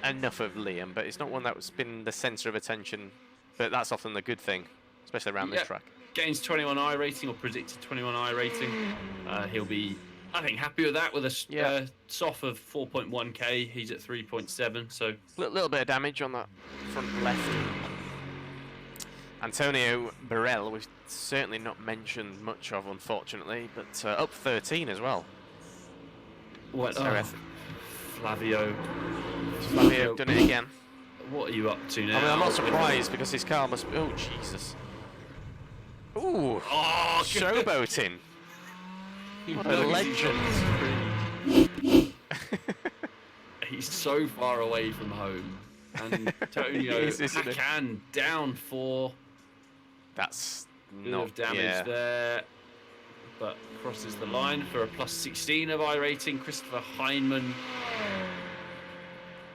A: enough of Liam, but it's not one that's been the centre of attention. But that's often the good thing, especially around this track.
B: Gains 21 iRating or predicted 21 iRating. He'll be, I think, happy with that with a SOF of 4.1k. He's at 3.7, so
A: a little bit of damage on that front left. Antonio Burrell, we've certainly not mentioned much of, unfortunately, but up 13 as well.
B: What?
A: So
B: Flavio
A: done it again.
B: What are you up to now?
A: I mean, I'm not surprised because his car must. Oh Jesus! Ooh! Oh, showboating! What a legend!
B: He's so far away from home, and Antonio Hakan down 4.
A: That's
B: bit of damage there, but crosses the line for a plus 16 of iRating. Christopher Heinemann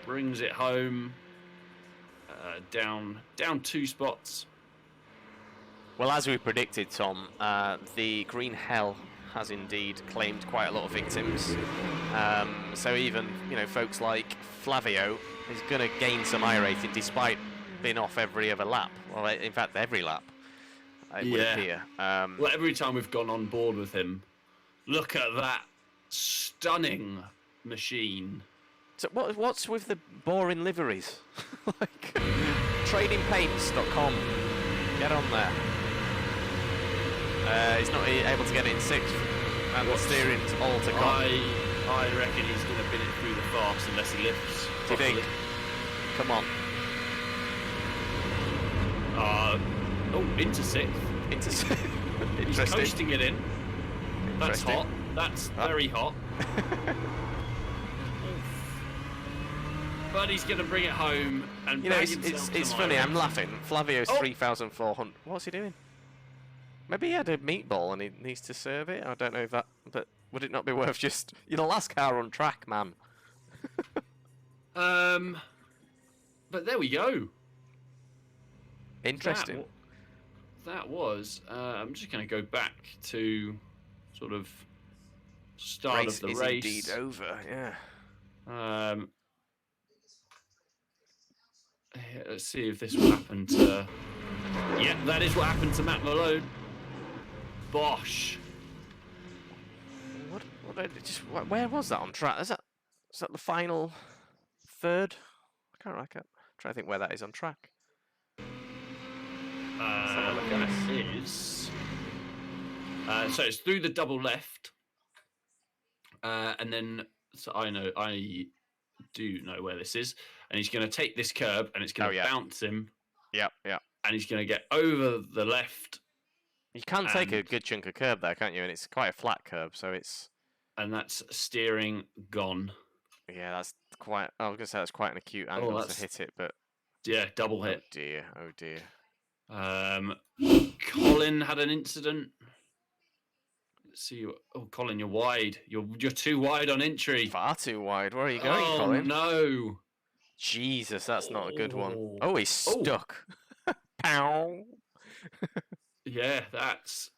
B: brings it home. Down 2 spots.
A: Well, as we predicted, Tom, the Green Hell has indeed claimed quite a lot of victims. So even folks like Flavio is going to gain some iRating despite being off every other lap. Well, in fact, every lap. It would appear.
B: Well, every time we've gone on board with him, look at that stunning machine.
A: So what's with the boring liveries? Like tradingpaints.com. Get on there. He's not able to get it in 6th, and the steering's all to come.
B: I reckon he's going to bin it through the fast unless he lifts.
A: Do you think? Come on.
B: Into 6th.
A: Into 6th.
B: He's coasting it in. That's hot. That's very hot. But he's going to bring it home and
A: it's funny, I'm laughing. Flavio's 3,400. What's he doing? Maybe he had a meatball and he needs to serve it. I don't know if that, but would it not be worth just, you're the last car on track, man.
B: But there we go.
A: Interesting.
B: That was, I'm just going to go back to sort of start of the race.
A: Race is indeed over, yeah.
B: Let's see if this will happen to... Yeah, that is what happened to Matt Malone. Bosh.
A: Where was that on track? Is that the final third. I can't try to think where that is on track.
B: It is. So it's through the double left, and then I do know where this is, and he's going to take this curb, and it's going to bounce him.
A: Yep, yep.
B: And he's going to get over the left.
A: You can take a good chunk of curb there, can't you? And it's quite a flat curb, so it's.
B: And that's steering gone.
A: Yeah, that's quite. I was going to say that's quite an acute angle to hit it, but.
B: Yeah, double hit.
A: Oh dear, oh dear.
B: Colin had an incident. Let's see. Oh, Colin, you're wide. You're too wide on entry.
A: Far too wide. Where are you going, Colin?
B: No.
A: Jesus, that's not a good one. Oh, he's stuck. Pow.
B: Yeah, that's.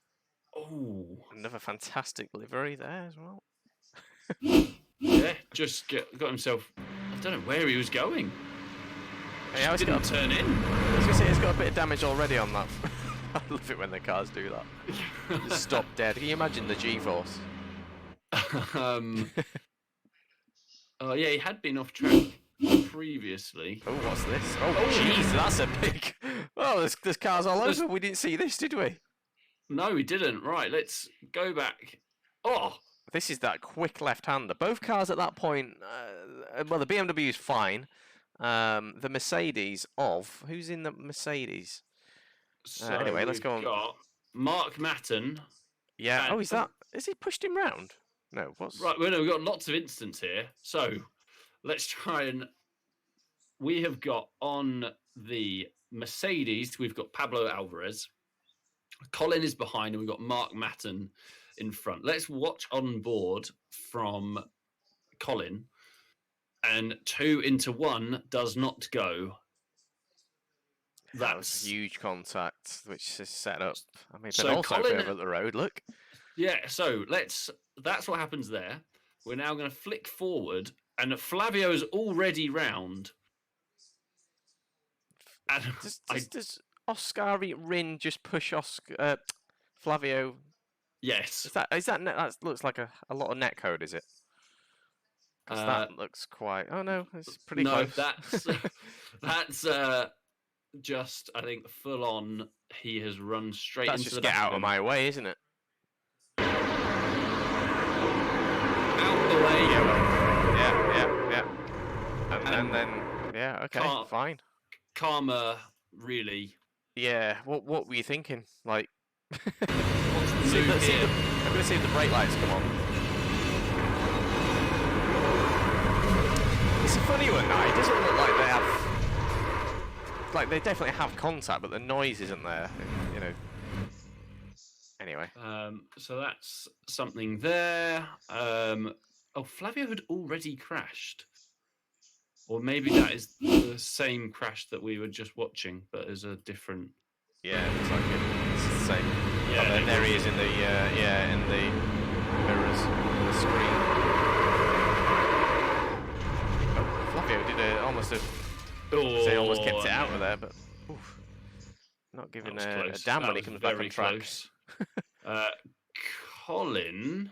B: Oh.
A: Another fantastic livery there as well.
B: Yeah, just got himself. I don't know where he was going.
A: Yeah,
B: he didn't turn in.
A: I was going to say, it's got a bit of damage already on that. I love it when the cars do that. Just stop dead. Can you imagine the G-force?
B: Oh, yeah, he had been off track previously.
A: Oh, what's this? Oh, jeez, that's a big... Oh, there's cars all over. We didn't see this, did we?
B: No, we didn't. Right, let's go back. Oh!
A: This is that quick left-hander. Both cars at that point... well, the BMW is fine. The Mercedes of... Who's in the Mercedes?
B: So
A: anyway, let's go on.
B: Got Mark Matten.
A: Yeah. Oh, is that... Has he pushed him round? No, what's...
B: Right, well, no, we've got lots of incidents here. So, let's try and... We have got on the Mercedes, we've got Pablo Alvarez. Colin is behind, and we've got Mark Matten in front. Let's watch on board from Colin. And 2 into 1 does not go.
A: That's huge contact, which is set up. I mean,
B: so
A: but also
B: Colin,
A: over the road, look.
B: Yeah, so that's what happens there. We're now going to flick forward, and Flavio is already round. And
A: does Oscar Rin just push Flavio?
B: Yes.
A: Is that looks like a lot of netcode, is it? Because that looks quite... Oh, no, it's pretty close.
B: No, that's just, I think, full on. He has run straight into the...
A: That's just get out of my way, isn't it?
B: Out the way.
A: Yeah. And then... Yeah, okay, fine.
B: Karma, really.
A: Yeah, what were you thinking? Like...
B: What's the move here?
A: I'm going to see if the brake lights come on. It's a funny one, now. It doesn't look like they have... Like, they definitely have contact, but the noise isn't there, you know. Anyway.
B: So that's something there. Oh, Flavio had already crashed. Or maybe that is the same crash that we were just watching, but as a different...
A: Yeah, it looks like it's the same.
B: Yeah,
A: oh, there he is in the in the mirrors on the screen. Oh, Flavio did almost kept it out of there, but oof, not giving a damn when he comes back on track. Colin,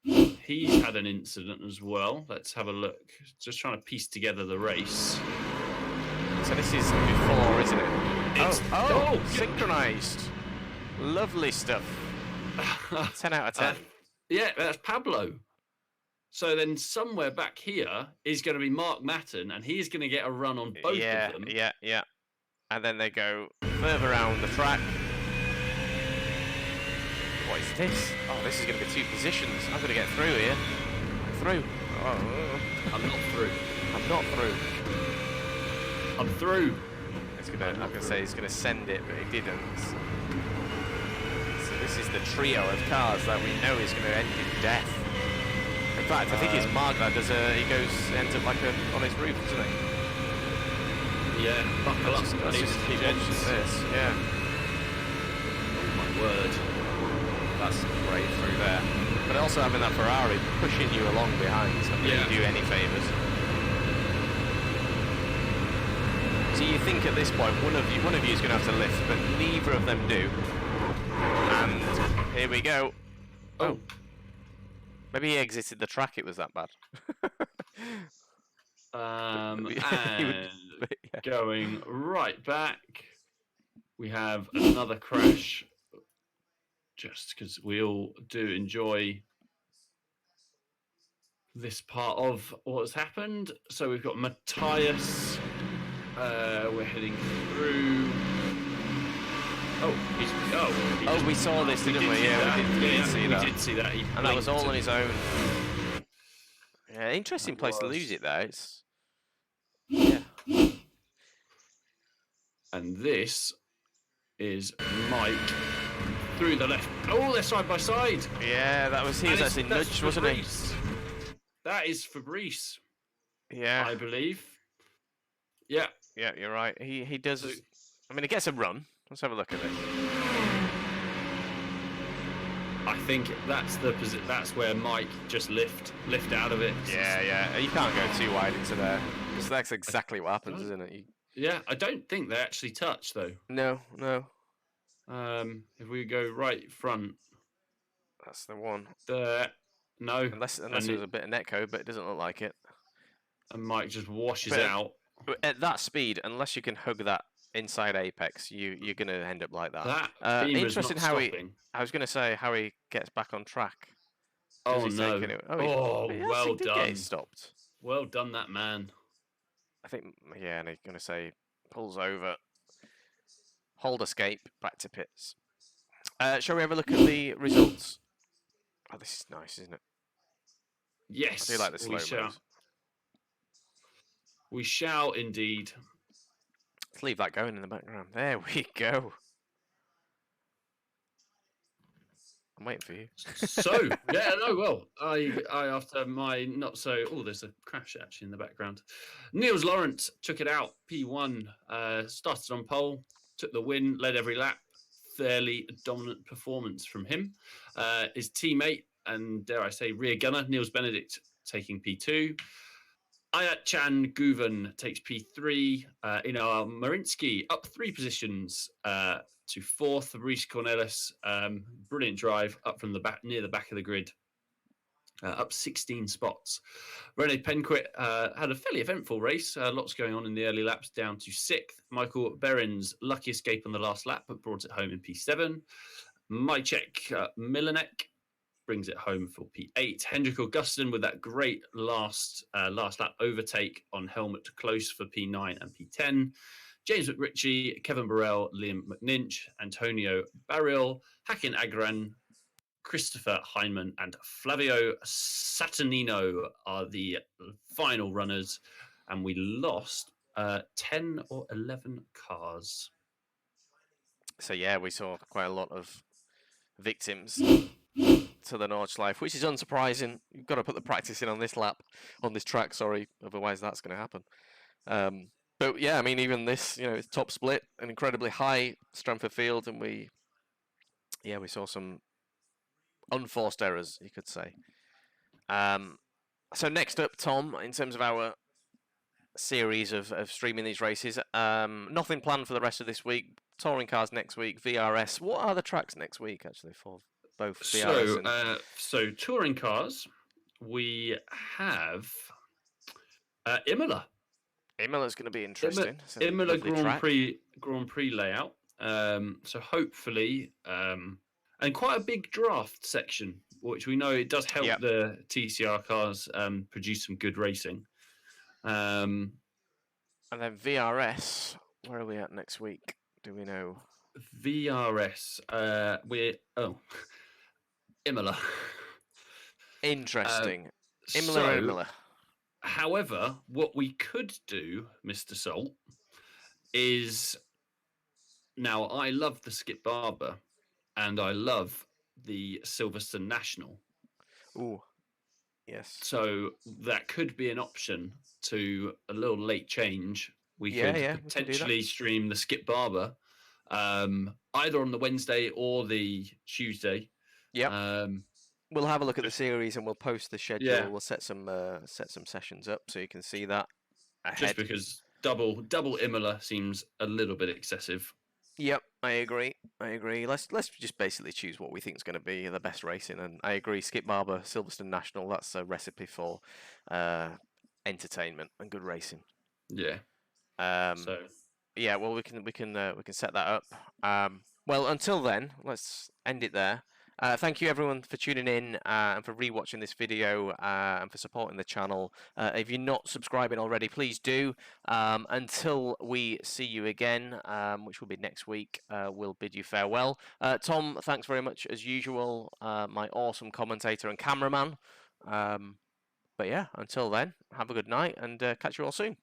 B: he's had an incident as well. Let's have a look. Just trying to piece together the race.
A: So this is before, isn't it? Oh, synchronized. Lovely stuff. 10 out of 10.
B: Yeah, that's Pablo. So then somewhere back here is going to be Mark Matten, and he's going to get a run on both of them.
A: Yeah. And then they go further around the track. What is this? Oh, this is going to be 2 positions. I'm going to get through here. I'm through. Oh.
B: I'm not through.
A: I'm not through.
B: I'm through.
A: I'm going to say he's going to send it, but he didn't. So this is the trio of cars that we know is going to end in death. In fact, I think it's Mark that does ends up like on his roof, doesn't he?
B: Yeah, buckle up.
A: Let's just keep watching this, yeah.
B: Oh my word.
A: That's great through there. But also having that Ferrari pushing you along behind is not going to do you any favours. So you think at this point one of you is going to have to lift, but neither of them do. And here we go. Oh. Maybe he exited the track, it was that bad.
B: And
A: yeah.
B: going right back, we have another crash. Just because we all do enjoy this part of what has happened. So we've got Matthias. We're heading through.
A: We saw this, didn't we? Yeah, we did see that.
B: We did see that.
A: And that was all on his own. Yeah, interesting place to lose it there. It's yeah.
B: And this is Mike through the left. Oh, they're side by side.
A: Yeah, he was actually nudged, wasn't he?
B: That is Fabrice.
A: Yeah,
B: I believe. Yeah.
A: Yeah, you're right. He does. I mean, he gets a run. Let's have a look at this.
B: I think that's where Mike just lift out of it.
A: Yeah. You can't go too wide into there. Because that's exactly what happens, isn't it?
B: Yeah, I don't think they actually touch though.
A: No.
B: If we go right front.
A: That's the one.
B: No.
A: Unless there's a bit of netcode, but it doesn't look like it.
B: And Mike just washes out.
A: At that speed, unless you can hug that inside apex, you're going to end up like that.
B: Interesting
A: how I was going to say how he gets back on track.
B: Oh no! Well done.
A: Get it stopped.
B: Well done, that man.
A: I think, yeah, and he's going to say pulls over, hold escape, back to pits. Shall we have a look at the results? Oh, this is nice, isn't it?
B: Yes,
A: I do like the slow moves.
B: We shall indeed.
A: Let's leave that going in the background. There we go. I'm waiting for you.
B: So, yeah, no, well, I after my not so... Oh, there's a crash actually in the background. Niels Lawrence took it out. P1 started on pole, took the win, led every lap. Fairly dominant performance from him. His teammate, and dare I say, rear gunner, Niels Benedict, taking P2. Ayat-Chan Guven takes P3. Ino Marinsky up 3 positions to 4th. Fabrice Cornelis, brilliant drive up from the back, near the back of the grid, up 16 spots. Rene Penquit had a fairly eventful race. Lots going on in the early laps, down to 6th. Michael Behrens, lucky escape on the last lap, but brought it home in P7. Majek Milanek brings it home for P8. Hendrik Augustin with that great last lap overtake on Helmut Close for P9 and P10. James McRitchie, Kevin Burrell, Liam McNinch, Antonio Barril, Hakin Agran, Christopher Heinemann, and Flavio Saturnino are the final runners. And we lost 10 or 11 cars.
A: So yeah, we saw quite a lot of victims to the Nordschleife, which is unsurprising. You've got to put the practice in on this track, otherwise that's going to happen. But yeah, I mean, even this, it's top split, an incredibly high strength of field, and we saw some unforced errors, you could say. So next up, Tom, in terms of our series of streaming these races, nothing planned for the rest of this week. Touring cars next week, VRS. What are the tracks next week, actually, for both VRS
B: So touring cars, we have Imola.
A: Imola's going to be interesting.
B: Imola Grand Prix layout. So hopefully, and quite a big draft section, which we know it does help the TCR cars produce some good racing.
A: And then VRS, where are we at next week? Do we know?
B: VRS, Imola.
A: Interesting. Imola.
B: However, what we could do, Mr. Salt, is now I love the Skip Barber and I love the Silverstone National.
A: Ooh, yes.
B: So that could be an option to a little late change. We could potentially stream the Skip Barber either on the Wednesday or the Tuesday.
A: Yeah. We'll have a look at the series and we'll post the schedule.
B: Yeah.
A: We'll set some sessions up so you can see that ahead.
B: Just because double Imola seems a little bit excessive.
A: Yep, I agree. Let's just basically choose what we think is going to be the best racing. And I agree, Skip Barber, Silverstone National, that's a recipe for entertainment and good racing.
B: Yeah. So
A: yeah, well, we can set that up. Well, until then, let's end it there. Thank you everyone for tuning in and for rewatching this video and for supporting the channel. If you're not subscribing already, please do. Until we see you again, which will be next week, we'll bid you farewell. Tom, thanks very much as usual, my awesome commentator and cameraman. But yeah, until then, have a good night and catch you all soon.